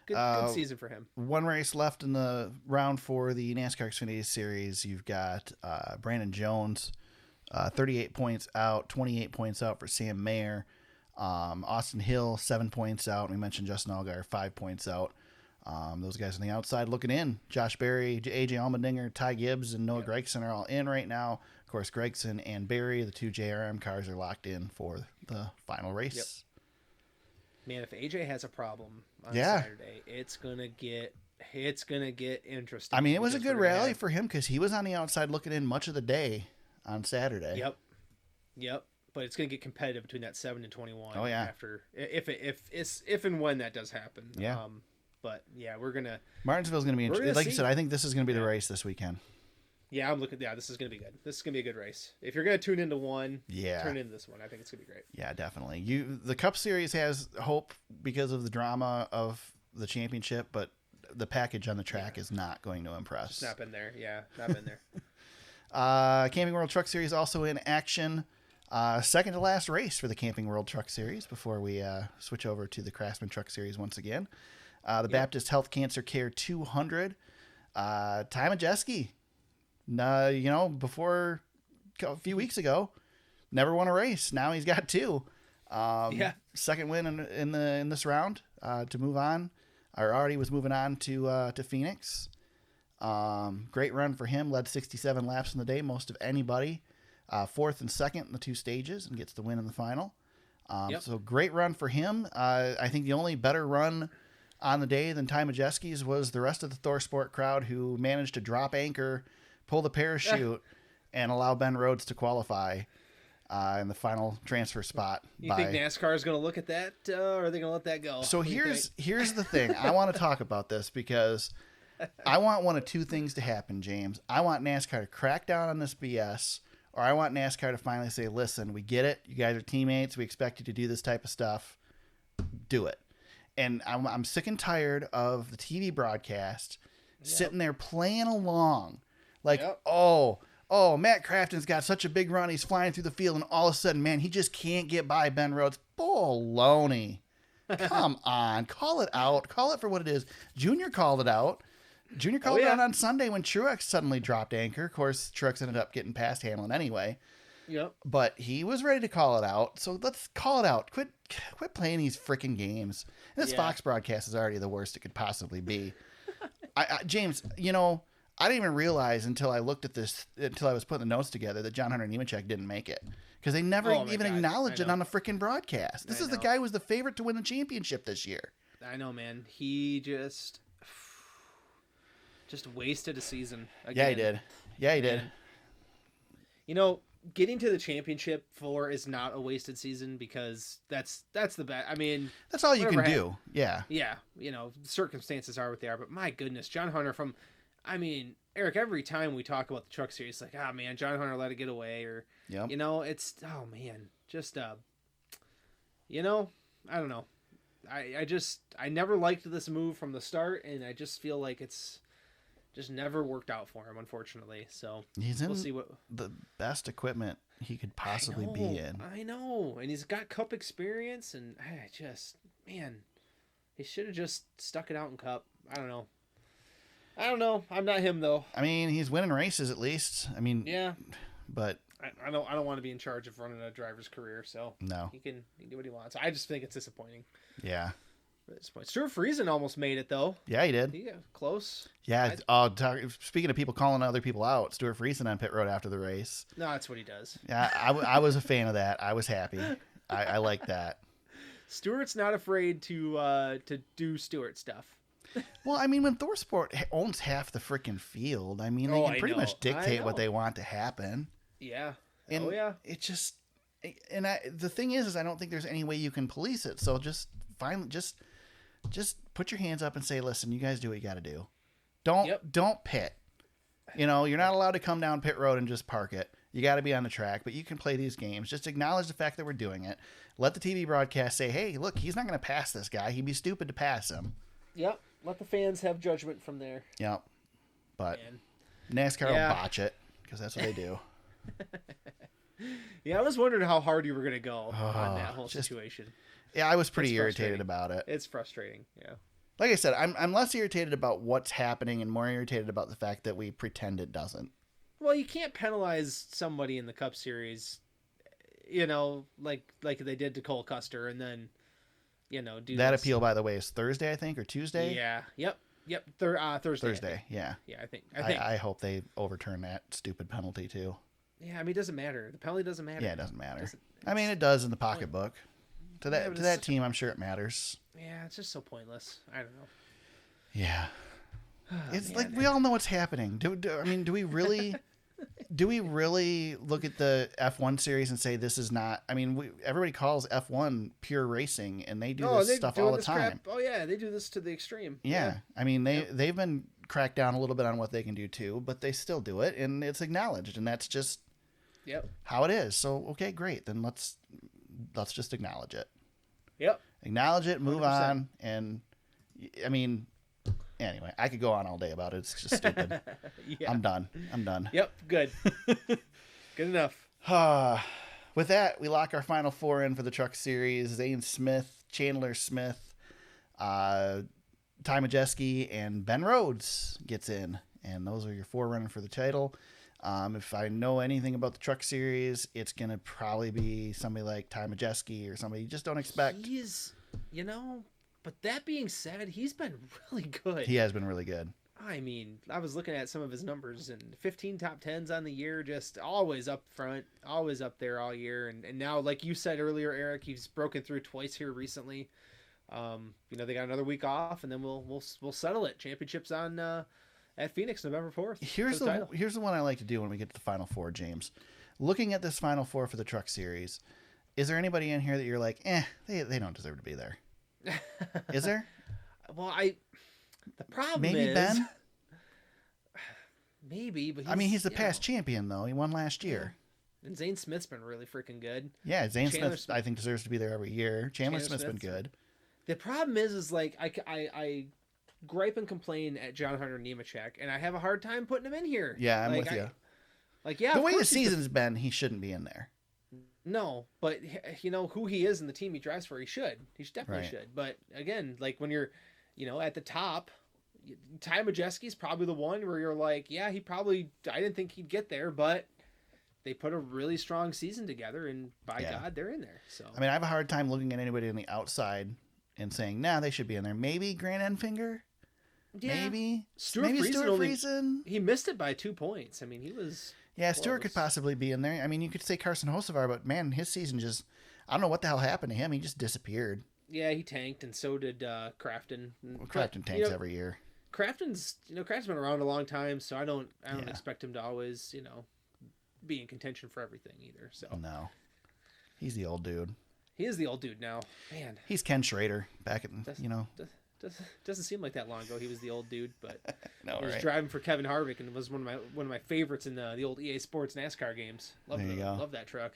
Good season for him. One race left in the round for the NASCAR Xfinity Series. You've got Brandon Jones, 38 points out, 28 points out for Sam Mayer. Austin Hill, 7 points out. We mentioned Justin Allgaier, 5 points out. Those guys on the outside looking in. Josh Berry, AJ Allmendinger, Ty Gibbs, and Noah Gragson are all in right now. Of course, Gregson and Berry, the 2 JRM cars, are locked in for the final race. Yep. Man, if AJ has a problem on Saturday, it's gonna get interesting. I mean, it was a good rally for him because he was on the outside looking in much of the day on Saturday. Yep. But it's gonna get competitive between that 7 and 21. Oh yeah. After if and when that does happen. Yeah. But yeah, we're gonna Martinsville's gonna be interesting. Like you said, I think this is gonna be the race this weekend. Yeah, this is gonna be good. This is gonna be a good race. If you're gonna tune into one, turn into this one. I think it's gonna be great. Yeah, definitely. The Cup Series has hope because of the drama of the championship, but the package on the track is not going to impress. Just not been there. Yeah, not been there. Camping World Truck Series also in action. Second to last race for the Camping World Truck Series before we switch over to the Craftsman Truck Series once again. The Baptist Health Cancer Care 200. Ty Majeski. Before a few weeks ago, never won a race. Now he's got 2. Second win in this round to move on. Or already was moving on to Phoenix. Great run for him. Led 67 laps in the day, most of anybody. Fourth and second in the 2 stages, and gets the win in the final. So great run for him. I think the only better run on the day than Ty Majeski's was the rest of the Thor Sport crowd, who managed to drop anchor, pull the parachute, and allow Ben Rhodes to qualify in the final transfer spot. You think NASCAR is going to look at that, or are they going to let that go? So here's the thing. I want to talk about this because I want one of 2 things to happen, James. I want NASCAR to crack down on this BS, or I want NASCAR to finally say, listen, we get it. You guys are teammates. We expect you to do this type of stuff. Do it. And I'm sick and tired of the TV broadcast sitting there playing along. Like, oh, Matt Crafton's got such a big run. He's flying through the field, and all of a sudden, man, he just can't get by Ben Rhodes. Baloney. Come on. Call it out. Call it for what it is. Junior called it out. Junior called it out on Sunday when Truex suddenly dropped anchor. Of course, Truex ended up getting past Hamlin anyway. Yep. But he was ready to call it out. So let's call it out. Quit playing these freaking games. This Fox broadcast is already the worst it could possibly be. James, I didn't even realize until I looked at this, until I was putting the notes together, that John Hunter Nemechek didn't make it. Because they never even acknowledged it on the freaking broadcast. This is the guy who was the favorite to win the championship this year. I know, man. He just wasted a season again. Yeah, he did. Getting to the championship 4 is not a wasted season, because that's the best. I mean, that's all you can do. Yeah. Yeah. Circumstances are what they are, but my goodness, John Hunter Eric, every time we talk about the Truck Series, like, man, John Hunter let it get away, or, it's, just, I don't know. I never liked this move from the start, and I just feel like it's just never worked out for him, unfortunately. So we'll see what the best equipment he could possibly be in. I know. And he's got Cup experience, and he should have just stuck it out in Cup. I don't know. I'm not him, though. I mean, he's winning races at least. I mean, yeah, but I don't want to be in charge of running a driver's career. So no, he can do what he wants. I just think it's disappointing. Yeah. Stuart Friesen almost made it, though. Yeah, he did. Yeah, close. Yeah. Speaking of people calling other people out, Stuart Friesen on pit road after the race. No, that's what he does. Yeah, I was a fan of that. I was happy. I like that. Stuart's not afraid to do Stuart stuff. Well, I mean, when Thor Sport owns half the freaking field, I mean, they can pretty much dictate what they want to happen. Yeah. And it just, the thing is I don't think there's any way you can police it. So just put your hands up and say, listen, you guys do what you got to do. Don't pit. You're not allowed to come down pit road and just park it. You got to be on the track, but you can play these games. Just acknowledge the fact that we're doing it. Let the TV broadcast say, hey, look, he's not going to pass this guy. He'd be stupid to pass him. Yep. Let the fans have judgment from there. Yep. But NASCAR will botch it, because that's what they do. Yeah, I was wondering how hard you were going to go on that whole situation. Yeah, I was pretty irritated about it. It's frustrating, yeah. Like I said, I'm less irritated about what's happening and more irritated about the fact that we pretend it doesn't. Well, you can't penalize somebody in the Cup Series, like they did to Cole Custer, and then, do That this. appeal, by the way, is Thursday, I think, or Tuesday. Yeah. Yep. Thursday. Thursday. Yeah. Yeah, I think. I hope they overturn that stupid penalty too. Yeah, I mean, it doesn't matter. The penalty doesn't matter. Yeah, it doesn't matter. I mean, it does in the pocketbook. To Yeah, but that team, I'm sure it matters. Yeah, it's just so pointless. I don't know. Yeah. Oh, It's man. like we all know what's happening. Do we really look at the F1 series and say this is not? I mean, everybody calls F1 pure racing, and they do this stuff all the time. Oh yeah, they do this to the extreme. Yeah. I mean, they've been cracked down a little bit on what they can do too, but they still do it, and it's acknowledged, and that's just how it is. So okay, great. Then let's just acknowledge it. Yep. Acknowledge it, move 100%. on, and I mean. Anyway, I could go on all day about it. It's just stupid. Yeah. I'm done. Yep. Good. Good enough. With that, we lock our final four in for the Truck Series. Zane Smith, Chandler Smith, Ty Majeski, and Ben Rhodes gets in. And those are your four running for the title. If I know anything about the Truck Series, it's going to probably be somebody like Ty Majeski or somebody you just don't expect. He's, but that being said, he's been really good. He has been really good. I mean, I was looking at some of his numbers, and 15 top 10s on the year, just always up front, always up there all year. And now, like you said earlier, Eric, he's broken through twice here recently. They got another week off, and then we'll settle it. Championships on at Phoenix November 4th. Here's the one I like to do when we get to the Final Four, James. Looking at this Final Four for the Truck Series, is there anybody in here that you're like, they don't deserve to be there? Is there? Well, the problem maybe is Ben. Maybe, but he's the past champion though. He won last year. Yeah. And Zane Smith's been really freaking good. Yeah, Zane Smith I think deserves to be there every year. Chandler Smith's been good. The problem is like I gripe and complain at John Hunter Nemechek, and I have a hard time putting him in here. Yeah, I'm with you. The way the season's been, he shouldn't be in there. No, but who he is and the team he drives for, he should. He definitely should. But again, like when you're, at the top, Ty Majeski's probably the one where you're like, yeah, I didn't think he'd get there, but they put a really strong season together, and by God, they're in there. So I have a hard time looking at anybody on the outside and saying, nah, they should be in there. Maybe Grant Enfinger. Yeah. Maybe Stuart Friesen. He missed it by 2 points. I mean, he was. Yeah, Stewart could possibly be in there. You could say Carson Hocevar, but man, his season I don't know what the hell happened to him. He just disappeared. Yeah, he tanked, and so did Crafton. Well, Crafton tanks every year. Crafton's been around a long time, so I don't expect him to always, be in contention for everything either. So no, he's the old dude. He is the old dude now, man. He's Ken Schrader back at Doesn't seem like that long ago he was the old dude, but no, he was driving for Kevin Harvick and was one of my favorites in the old EA Sports NASCAR games. Love that truck.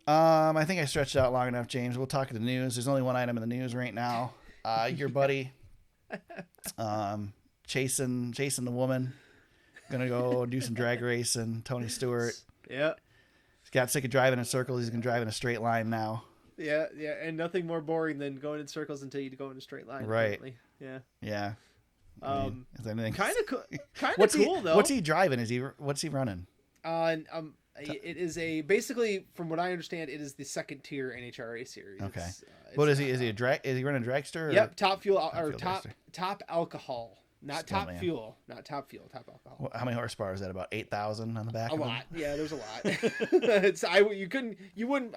I think I stretched out long enough, James. We'll talk to the news. There's only one item in the news right now. Your buddy, chasing the woman, gonna go do some drag racing. Tony Stewart. Yeah. He's got sick of driving in circles. He's gonna drive in a straight line now. Yeah, and nothing more boring than going in circles until you go in a straight line. Right. Apparently. Yeah. Yeah. Is anything kind of cool though. What's he driving? What's he running? It is basically from what I understand, it is the second tier NHRA series. Okay. What is he? Is he a drag? Is he running a dragster? Or Yep. Top fuel or dragster? top alcohol. Not Still, top man. fuel. Not top fuel. Top alcohol. Well, how many horsepower is that? About 8,000 on the back. A of him? lot. Yeah, there's a lot.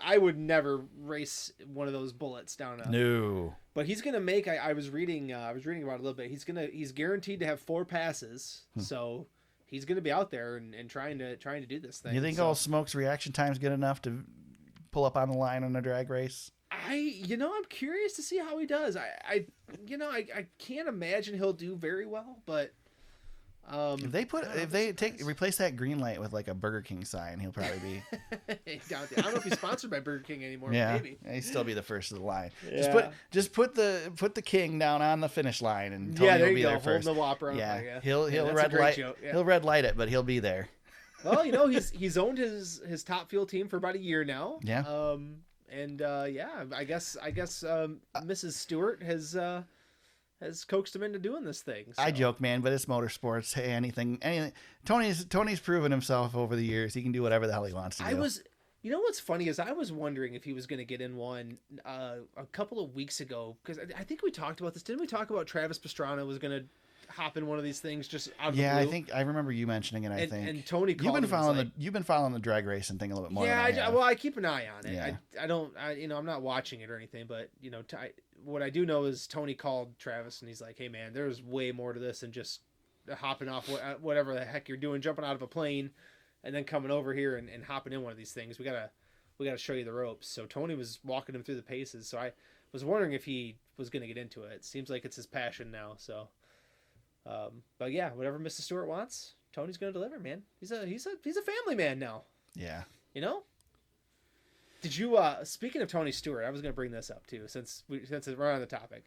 I would never race one of those bullets down a. No. But he's gonna make. I was reading about it a little bit. He's guaranteed to have 4 passes. So he's gonna be out there and trying to do this thing. You think all Smoke's reaction time's good enough to pull up on the line on a drag race? I'm curious to see how he does. I can't imagine he'll do very well, but if they replace that green light with like a Burger King sign, he'll probably be. I don't know if he's sponsored by Burger King anymore. Yeah, but maybe he'll still be the first of the line. Yeah. Just put the king down on the finish line, and Tony will be there first. Holding the Whopper up, yeah, he'll red light. Yeah. He'll red light it, but he'll be there. Well, he's owned his top fuel team for about a year now. Yeah. I guess Mrs. Stewart has has coaxed him into doing this thing. So. I joke, man, but it's motorsports. Hey, anything. Tony's proven himself over the years. He can do whatever the hell he wants to do. You know what's funny is I was wondering if he was going to get in one a couple of weeks ago, because I think we talked about this. Didn't we talk about Travis Pastrana was going to hop in one of these things just out of the blue? I think I remember you mentioning it. And Tony called you've been following the drag racing thing a little bit more. Yeah, well, I keep an eye on it. Yeah. I'm not watching it or anything, but what I do know is Tony called Travis and he's like, "Hey man, there's way more to this than just hopping off whatever the heck you're doing, jumping out of a plane, and then coming over here and hopping in one of these things. We gotta show you the ropes." So Tony was walking him through the paces. So I was wondering if he was going to get into it. Seems like it's his passion now. So, but yeah, whatever Mr. Stewart wants, Tony's going to deliver, man. He's a family man now. Yeah. You know? Did you speaking of Tony Stewart, I was going to bring this up too, since we're on the topic.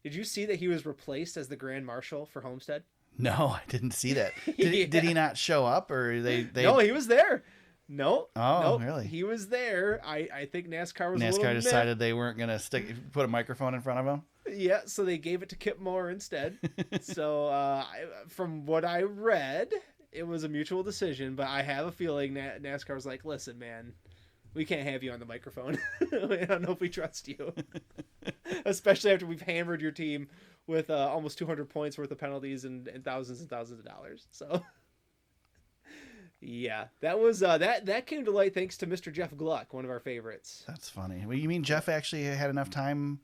Did you see that he was replaced as the Grand Marshal for Homestead? No, I didn't see that. Did he not show up, or they? No, he was there. No. Oh, nope, really? He was there. I think NASCAR was. NASCAR decided they weren't going to put a microphone in front of him. Yeah, so they gave it to Kip Moore instead. So from what I read, it was a mutual decision. But I have a feeling NASCAR was like, "Listen, man, we can't have you on the microphone. I don't know if we trust you, especially after we've hammered your team with almost 200 points worth of penalties and thousands of dollars." So, yeah, that was that came to light thanks to Mr. Jeff Gluck, one of our favorites. That's funny. Well, you mean Jeff actually had enough time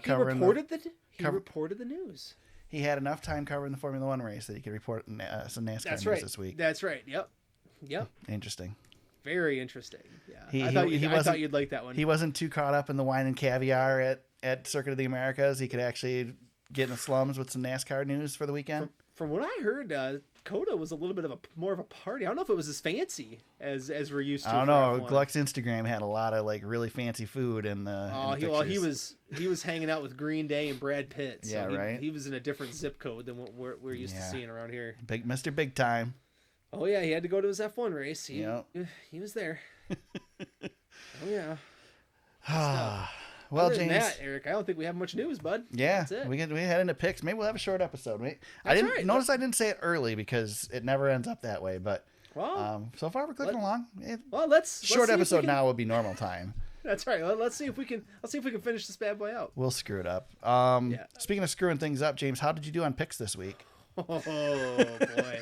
he reported the news. He had enough time covering the Formula One race that he could report some NASCAR news this week. That's right. Yep. Interesting. Very interesting. Yeah. I thought you'd like that one. He wasn't too caught up in the wine and caviar at Circuit of the Americas. He could actually get in the slums with some NASCAR news for the weekend. From what I heard, COTA was a little bit more of a party. I don't know if it was as fancy as we're used to. I don't know. Gluck's Instagram had a lot of like really fancy food in the. He was hanging out with Green Day and Brad Pitt. So right. He was in a different zip code than what we're used to seeing around here. Mr. Big Time. Oh yeah, he had to go to his F1 race. He was there. Oh yeah. Well, Other James, than that, Eric, I don't think we have much news, bud. Yeah, that's it. we head into picks. Maybe we'll have a short episode. I didn't say it early because it never ends up that way. But so far we're clicking along. Short episode now will be normal time. That's right. Let's see if we can finish this bad boy out. We'll screw it up. Speaking of screwing things up, James, how did you do on picks this week? Oh boy.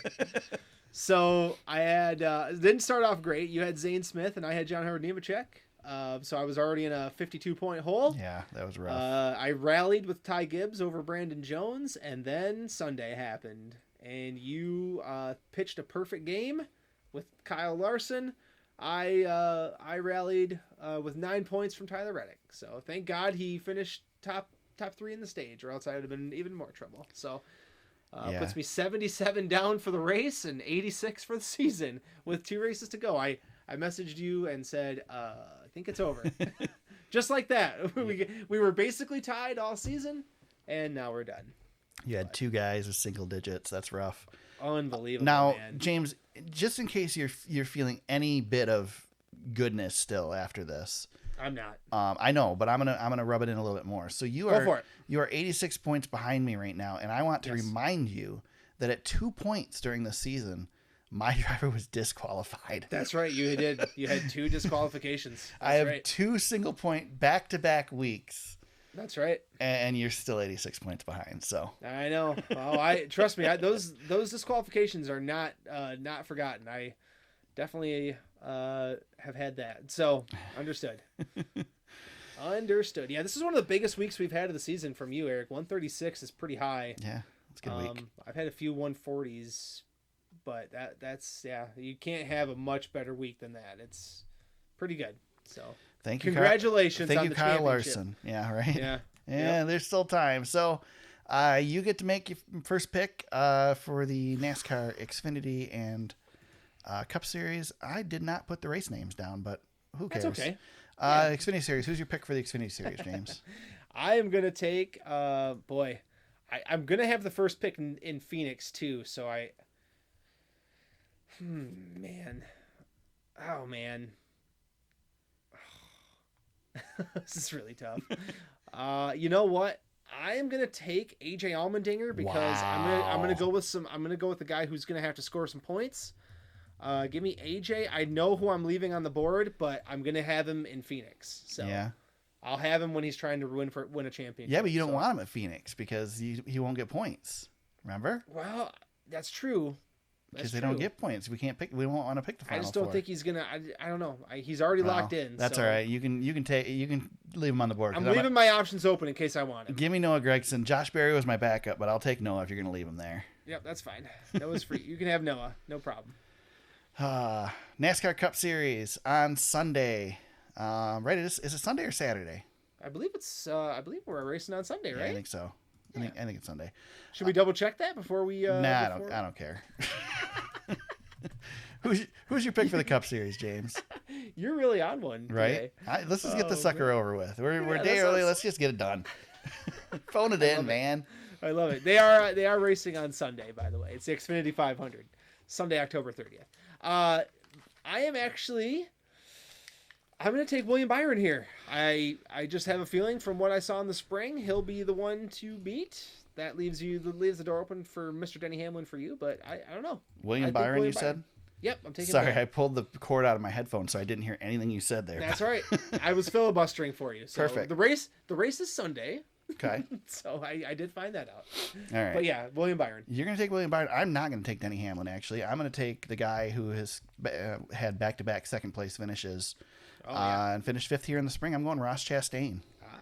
So I had didn't start off great. You had Zane Smith and I had John Howard Nemechek. So I was already in a 52-point hole. Yeah, that was rough. I rallied with Ty Gibbs over Brandon Jones, and then Sunday happened, and you pitched a perfect game with Kyle Larson. I rallied with 9 points from Tyler Reddick. So thank God he finished top 3 in the stage, or else I would have been in even more trouble. So. Puts me 77 down for the race and 86 for the season with 2 races to go. I messaged you and said, I think it's over. Just like that. We were basically tied all season, and now we're done. You had 2 guys with single digits. That's rough. Unbelievable, now, man. James, just in case you're feeling any bit of goodness still after this. I'm not. I know, but I'm gonna rub it in a little bit more. So you are 86 points behind me right now, and I want to remind you that at 2 points during the season, my driver was disqualified. That's right. You did. You had 2 disqualifications. I have 2 single point back-to-back weeks. That's right. And you're still 86 points behind. So I know. Oh, trust me. Those disqualifications are not forgotten. I definitely have had that. So understood. Understood. Yeah, this is one of the biggest weeks we've had of the season from you, Eric. 136 is pretty high. Yeah, it's a good week. I've had a few 140s, but that's you can't have a much better week than that. It's pretty good. So thank you. Congratulations. Thank on you, the Kyle Larson. Yeah, right. Yeah. Yeah, There's still time. So you get to make your first pick for the NASCAR Xfinity and Cup Series. I did not put the race names down, but who cares? That's okay. Xfinity Series. Who's your pick for the Xfinity Series, James? I am gonna take. I'm gonna have the first pick in Phoenix too. So man. Oh man. This is really tough. You know what? I am gonna take AJ Allmendinger because I'm gonna go with the guy who's gonna have to score some points. Give me AJ. I know who I'm leaving on the board, but I'm gonna have him in Phoenix. So Yeah. I'll have him when he's trying to win a championship. Yeah, but you don't want him at Phoenix because he won't get points. Remember? Well, that's true. Because they don't get points. We can't pick. We won't want to pick the final I just don't four. think he's gonna. I don't know. He's already locked in. That's so all right. You can leave him on the board. I'm leaving my options open in case I want him. Give me Noah Gregson. Josh Berry was my backup, but I'll take Noah if you're going to leave him there. Yep, that's fine. Noah's free. You can have Noah. No problem. NASCAR Cup Series on Sunday. Right? Is it Sunday or Saturday? I believe it's. I believe we're racing on Sunday, right? Yeah, I think so. I think it's Sunday. Should we double check that before we? Nah, I don't care. Who's your pick for the Cup Series, James? You're really on one, right? Let's just get the sucker over with. We're a day that early. sounds- Let's just get it done. Phone it in, man. I love it. They are racing on Sunday, by the way. It's the Xfinity 500, Sunday, October 30th. I'm going to take William Byron here. I just have a feeling from what I saw in the spring, he'll be the one to beat. That leaves the door open for Mr. Denny Hamlin for you, but I don't know. William Byron, you said? Yep, I'm taking. Sorry, Byron. I pulled the cord out of my headphones, so I didn't hear anything you said there. That's all right. I was filibustering for you. So Perfect. The race is Sunday. Okay. So I did find that out. All right. But yeah, William Byron. You're going to take William Byron. I'm not going to take Denny Hamlin, actually. I'm going to take the guy who has had back-to-back second-place finishes and finished fifth here in the spring. I'm going Ross Chastain.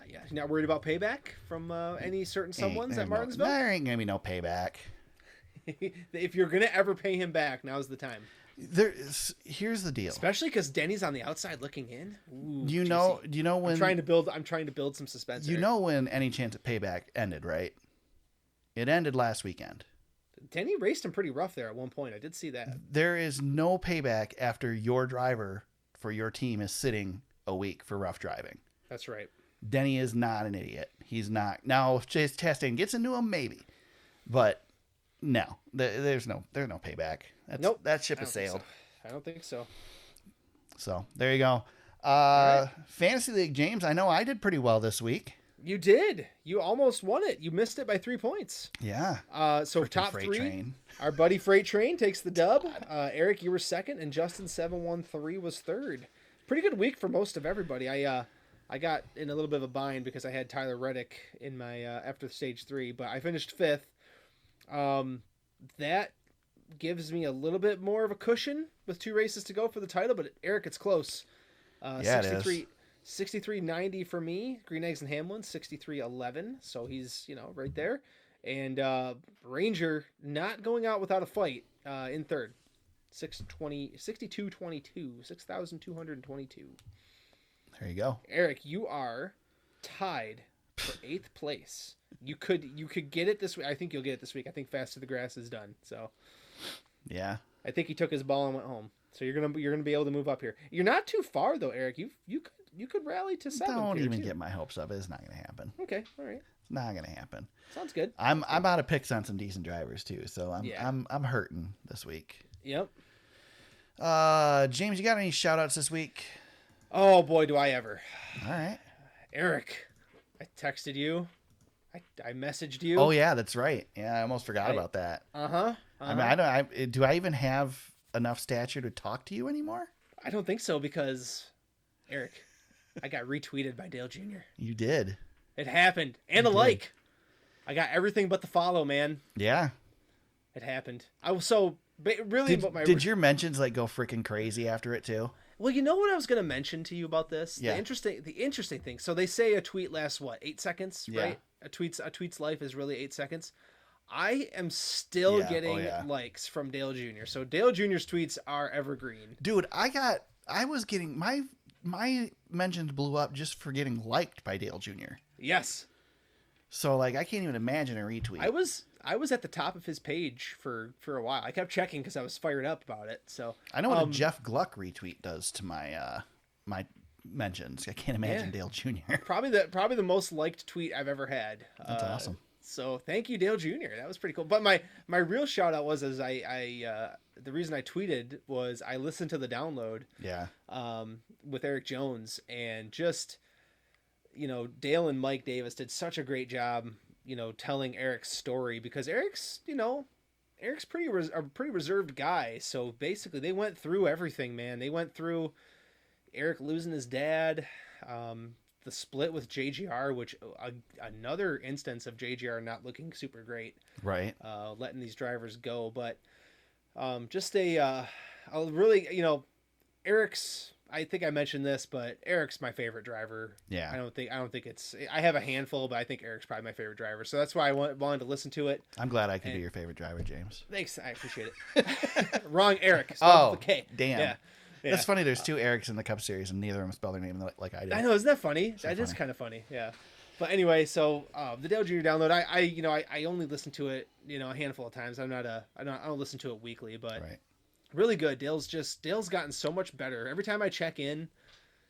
Yeah, you're not worried about payback from any certain someones at Martinsville? There ain't going to be no payback. If you're going to ever pay him back, now's the time. Here's the deal. Especially because Denny's on the outside looking in. Ooh, do you know when I'm trying to build some suspense. You know when any chance at payback ended, right? It ended last weekend. Denny raced him pretty rough there at one point. I did see that. There is no payback after your driver for your team is sitting a week for rough driving. That's right. Denny is not an idiot. He's not. Now, if Chase Chastain gets into him, maybe. But no, there's no payback. Nope. That ship has sailed. I don't think so. So there you go. Right. Fantasy League, James. I know I did pretty well this week. You did. You almost won it. You missed it by 3 points. Yeah. So Freaking top Freight three. Train. Our buddy Freight Train takes the dub. Eric, you were second, and Justin 713 was third. Pretty good week for most of everybody. I got in a little bit of a bind because I had Tyler Reddick in my after stage 3, but I finished fifth. That gives me a little bit more of a cushion with 2 races to go for the title, but Eric, it's close. Yeah, 63, it is. 63.90 for me. Green Eggs and Hamlin 63.11, so he's right there. And Ranger not going out without a fight in third. 6222. There you go. Eric, you are tied for 8th place. You could get it this week. I think you'll get it this week. I think Fast to the Grass is done. So Yeah. I think he took his ball and went home. So you're gonna be able to move up here. You're not too far though, Eric. You could rally to 7th. Don't here, even too. get my hopes up. It's not going to happen. Okay, all right. It's not going to happen. Sounds good. I'm out of picks on some decent drivers too, so I'm hurting this week. Yep. James, you got any shout outs this week? Oh boy, do I ever. All right. Eric, I texted you. I messaged you. Oh yeah, that's right. Yeah, I almost forgot about that. Uh-huh. I mean, do I even have enough stature to talk to you anymore? I don't think so because, Eric, I got retweeted by Dale Jr. You did. It happened. And a like. I got everything but the follow, man. Yeah. It happened. Did your mentions go freaking crazy after it too? Well, you know what I was going to mention to you about this? Yeah. The interesting thing. So they say a tweet lasts 8 seconds, Yeah. right? A tweet's life is really 8 seconds. I am still getting likes from Dale Jr. So Dale Jr.'s tweets are evergreen. Dude, I was getting my mentions blew up just for getting liked by Dale Jr. Yes. So I can't even imagine a retweet. I was at the top of his page for a while. I kept checking because I was fired up about it. So I know what a Jeff Gluck retweet does to my my mentions. I can't imagine Dale Jr. Probably the most liked tweet I've ever had. That's awesome. So thank you, Dale Jr. That was pretty cool. But my real shout out was the reason I tweeted was I listened to the download. Yeah. With Eric Jones and just Dale and Mike Davis did such a great job, telling Eric's story, because Eric's a pretty reserved guy. So basically they went through everything, man. They went through Eric losing his dad, the split with JGR, which another instance of JGR not looking super great, right? Letting these drivers go. But just a really, Eric's, I think I mentioned this, but Eric's my favorite driver. Yeah. I don't think I have a handful, but I think Eric's probably my favorite driver. So that's why I wanted to listen to it. I'm glad I could be your favorite driver, James. Thanks. I appreciate it. Wrong Eric. Oh, with a K. damn. Yeah. That's funny. There's 2 Erics in the Cup Series, and neither of them spell their name like I do. I know. Isn't that funny? So That funny. is kind of funny. Yeah. But anyway, so the Dale Jr. download, I only listen to it, a handful of times. I don't listen to it weekly, but Right. really good. Dale's gotten so much better. Every time I check in,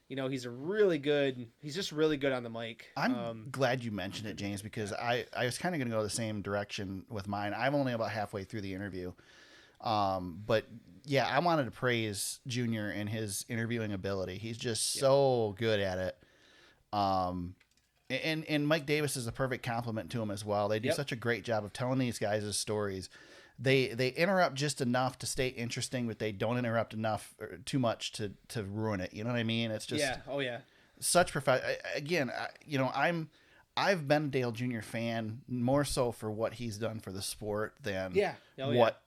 he's just really good on the mic. I'm glad you mentioned it, James, because I was kind of going to go the same direction with mine. I'm only about halfway through the interview. But yeah, I wanted to praise Junior and his interviewing ability. He's just so good at it. And Mike Davis is a perfect compliment to him as well. They do such a great job of telling these guys' stories. They interrupt just enough to stay interesting, but they don't interrupt enough or too much to ruin it. You know what I mean? It's just such again. I've been a Dale Jr. fan more so for what he's done for the sport than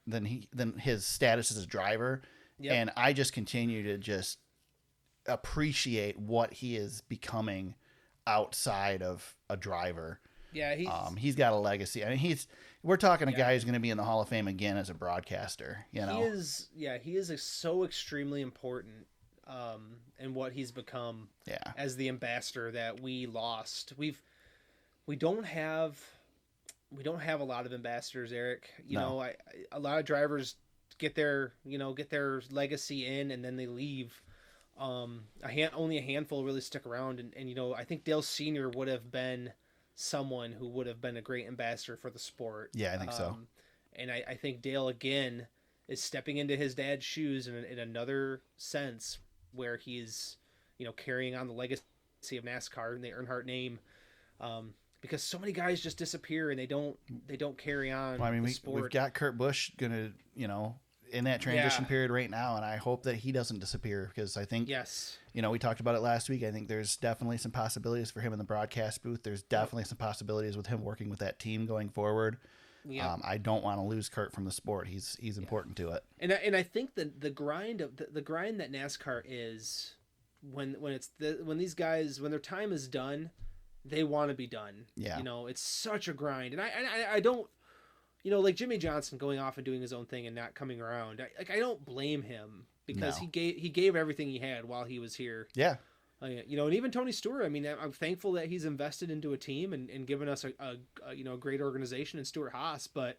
than his status as a driver. Yep. And I just continue to just appreciate what he is becoming outside of a driver. Yeah, he's got a legacy. I mean, we're talking a guy who's going to be in the Hall of Fame again as a broadcaster. He is so extremely important in what he's become as the ambassador that we lost. We don't have a lot of ambassadors, Eric. A lot of drivers get their legacy in and then they leave. Only a handful really stick around, and I think Dale Sr. would have been someone who would have been a great ambassador for the sport. Yeah, I think so. And I think Dale again is stepping into his dad's shoes in another sense, where he's carrying on the legacy of NASCAR and the Earnhardt name. Because so many guys just disappear and they don't carry on. Well, I mean, the sport. we've got Kurt Busch gonna, in that transition period right now, and I hope that he doesn't disappear, because I think, we talked about it last week. I think there's definitely some possibilities for him in the broadcast booth. There's definitely some possibilities with him working with that team going forward. Yep. I don't want to lose Kurt from the sport. He's important to it. And I think that the grind that NASCAR is when these guys, when their time is done, they want to be done. Yeah. It's such a grind. And I don't, like Jimmy Johnson going off and doing his own thing and not coming around. I don't blame him, because he gave everything he had while he was here. Yeah. And even Tony Stewart, I mean, I'm thankful that he's invested into a team and given us a great organization in Stuart Haas, but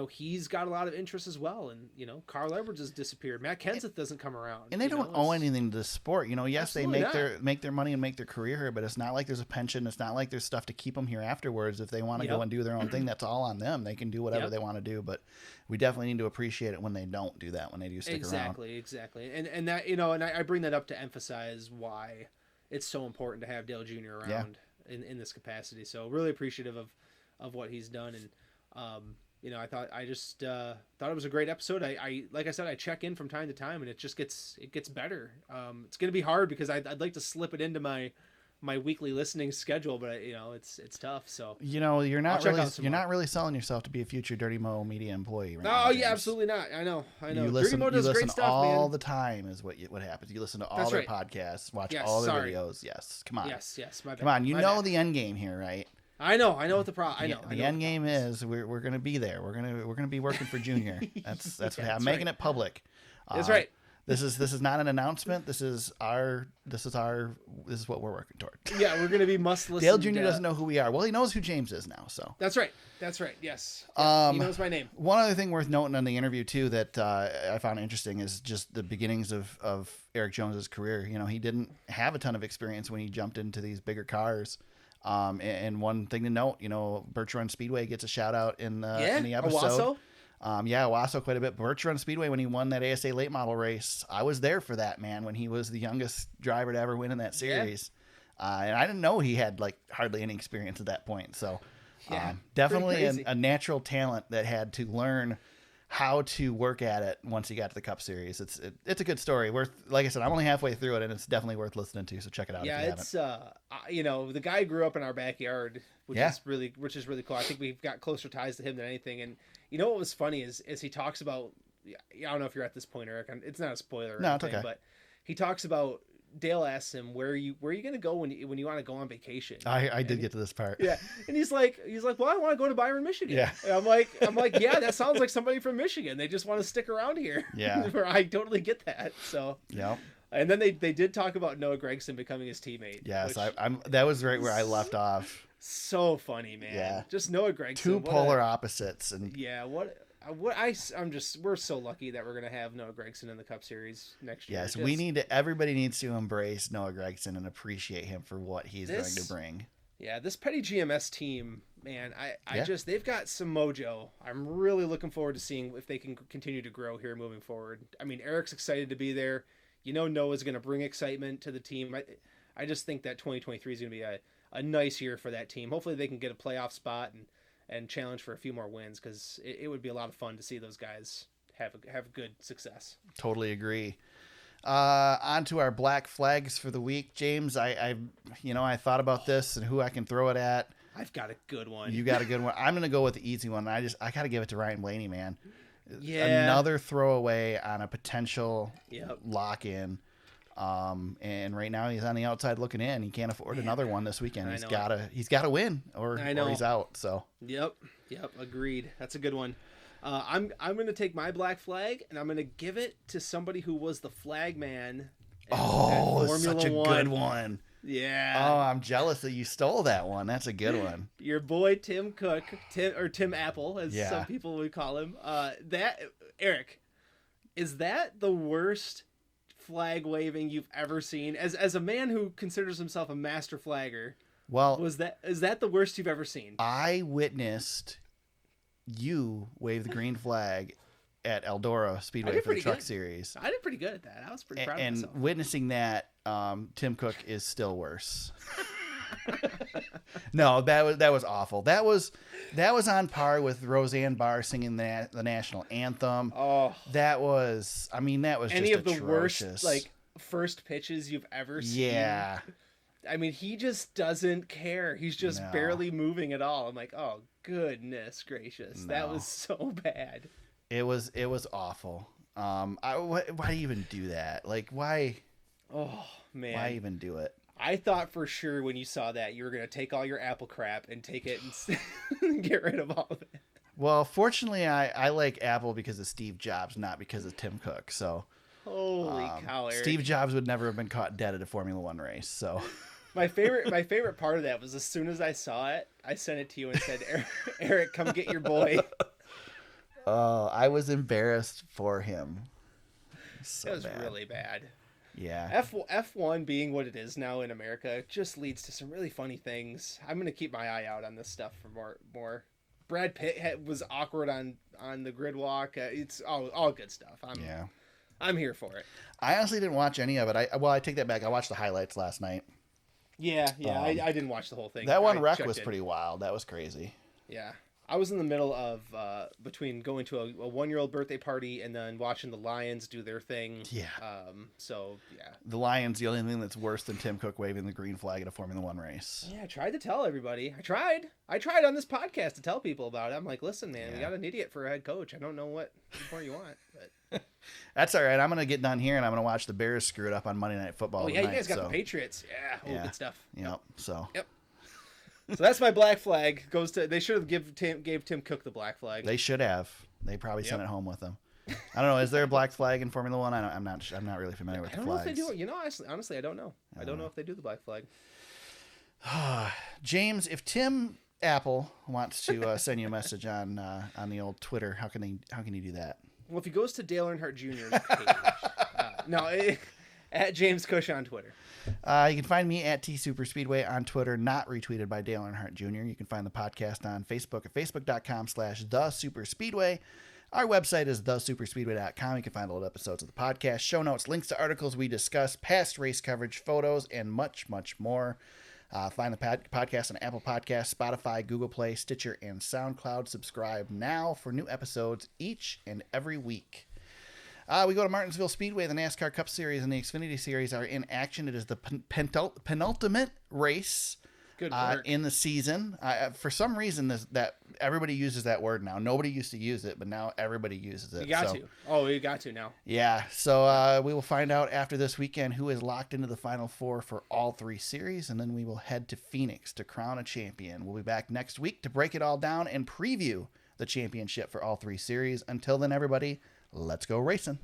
he's got a lot of interest as well. And, Carl Edwards has disappeared. Matt Kenseth doesn't come around. And they don't owe anything to the sport. Yes, they make not. make their money and make their career here, but it's not like there's a pension. It's not like there's stuff to keep them here afterwards. If they want to go and do their own thing, that's all on them. They can do whatever they want to do, but we definitely need to appreciate it when they don't do that, when they do stick around. Exactly. And that, and I bring that up to emphasize why it's so important to have Dale Jr. around in this capacity. So really appreciative of what he's done. And, I thought it was a great episode. I like I said, I check in from time to time, and it gets better. It's going to be hard because I'd like to slip it into my weekly listening schedule, but it's tough. So you're not really selling yourself to be a future Dirty Mo Media employee, right? Oh yeah, absolutely not. I know. Dirty Mo does great stuff, all man. the time is what happens. You listen to all their podcasts, watch all their videos. Yes, come on. Yes, my bad. Come on, you know the end game here, right? I know what the problem. The end game is we're gonna be there. We're gonna be working for Junior. That's what happened. I'm making it public. That's right. This is not an announcement. This is what we're working toward. Yeah, we're gonna be must listen. Dale Jr. doesn't know who we are. Well, he knows who James is now. So that's right. Yes. He knows my name. One other thing worth noting on the interview too that I found interesting is just the beginnings of Eric Jones's career. He didn't have a ton of experience when he jumped into these bigger cars. And one thing to note, Birch Run Speedway gets a shout out in the episode. Owasso quite a bit. Birch Run Speedway, when he won that ASA late model race, I was there for that, man, when he was the youngest driver to ever win in that series. And I didn't know he had like hardly any experience at that point. So Yeah, definitely pretty crazy. a natural talent that had to learn how to work at it once he got to the Cup Series. It's a good story. Worth, like I said, I'm only halfway through it, and it's definitely worth listening to. So check it out. Yeah, if you haven't. it's the guy grew up in our backyard, which Yeah. is really cool. I think we've got closer ties to him than anything. And you know what was funny is he talks about, I don't know if you're at this point, Eric. It's not a spoiler or No, it's anything, okay. but he talks about, Dale asks him, where are you going to go when you want to go on vacation? I did get to this part. Yeah, and he's like, well, I want to go to Byron, Michigan. Yeah. And I'm like, yeah, that sounds like somebody from Michigan. They just want to stick around here. Yeah. Where I totally get that. So. Yep. And then they did talk about Noah Gregson becoming his teammate. Yes, which I'm. That was right where I left off. so funny, man. Yeah. Just Noah Gregson. Two what polar opposites, and Yeah. We're so lucky that we're gonna have Noah Gregson in the Cup Series next year. yes, everybody needs to embrace Noah Gregson and appreciate him for what he's going to bring. Yeah, this Petty GMS team, man, Yeah. they've got some mojo. I'm really looking forward to seeing if they can continue to grow here moving forward. I mean, Eric's excited to be there. Noah's going to bring excitement to the team. I just think that 2023 is going to be a nice year for that team. Hopefully they can get a playoff spot and challenge for a few more wins, because it would be a lot of fun to see those guys have good success. Totally agree. On to our black flags for the week, James. I thought about this and who I can throw it at. I've got a good one. You got a good one. I'm going to go with the easy one. I got to give it to Ryan Blaney, man. Yeah. Another throwaway on a potential Yep. lock-in. And right now he's on the outside looking in. He can't afford another one this weekend. I He's know. got to win or I know. he's out. So Yep, agreed. That's a good one. I'm going to take my black flag, and I'm going to give it to somebody who was the flag man. at such a good one. Yeah. Oh, I'm jealous that you stole that one. That's a good one. Your boy Tim Cook, Tim Apple, as Yeah. some people would call him. Eric, is that the worst flag waving you've ever seen? As a man who considers himself a master flagger, Well, is that the worst you've ever seen? I witnessed you wave the green flag at Eldora I Speedway did for the pretty Truck good. Series. I did pretty good at that. I was pretty proud of And myself. witnessing that, Tim Cook is still worse. No, that was awful. That was on par with Roseanne Barr singing the national anthem. Oh, That was any just of the atrocious. worst first pitches you've ever seen. Yeah, I mean, he just doesn't care. He's just No. barely moving at all. I'm like, oh goodness gracious, that No. was so bad. it was awful. Why do you even do that? Like, why Oh man, why even do it? I thought for sure when you saw that you were gonna take all your Apple crap and take it and get rid of all of it. Well, fortunately, I like Apple because of Steve Jobs, not because of Tim Cook. So Holy cow, Eric. Steve Jobs would never have been caught dead at a Formula One race. So My favorite part of that was as soon as I saw it, I sent it to you and said, Eric, come get your boy. I was embarrassed for him. So That was bad. really bad. Yeah. F1 being what it is now in America just leads to some really funny things. I'm gonna keep my eye out on this stuff for more. Brad Pitt was awkward on the grid walk. It's all good stuff. I'm here for it. I honestly didn't watch any of it. I take that back. I watched the highlights last night. Yeah. I didn't watch the whole thing. That one I wreck checked was in. pretty wild. That was crazy. Yeah. I was in the middle of between going to a 1-year-old birthday party and then watching the Lions do their thing. Yeah. So yeah. The Lions, the only thing that's worse than Tim Cook waving the green flag at a Formula One race. Yeah, I tried to tell everybody. I tried on this podcast to tell people about it. I'm like, listen, man, we got an idiot for a head coach. I don't know what more you want, but That's all right. I'm gonna get done here, and I'm gonna watch the Bears screw it up on Monday Night Football. oh yeah, tonight, you guys got so. the Patriots. Yeah, Yeah. good stuff. Yep. So Yep. So that's my black flag. They should have gave Tim Cook the black flag. they should have. They probably sent Yep. it home with them. I don't know. Is there a black flag in Formula One? I'm not really familiar with I the don't know if flags. they do it. You know, honestly, I don't know. I don't know if they do the black flag. James, if Tim Apple wants to send you a message on the old Twitter, how can he do that? Well, if he goes to Dale Earnhardt Jr.'s page, at James Cush on Twitter. You can find me at TSuperspeedway on Twitter, not retweeted by Dale Earnhardt Jr. You can find the podcast on Facebook at facebook.com/thesuperspeedway. Our website is thesuperspeedway.com. You can find old episodes of the podcast, show notes, links to articles we discuss, past race coverage, photos, and much, much more. Find the podcast on Apple Podcasts, Spotify, Google Play, Stitcher, and SoundCloud. Subscribe now for new episodes each and every week. We go to Martinsville Speedway. The NASCAR Cup Series and the Xfinity Series are in action. It is the penultimate race in the season. For some reason, that everybody uses that word now. Nobody used to use it, but now everybody uses it. You got to. Oh, you got to now. Yeah. So we will find out after this weekend who is locked into the Final Four for all three series, and then we will head to Phoenix to crown a champion. We'll be back next week to break it all down and preview the championship for all three series. Until then, everybody, let's go racing.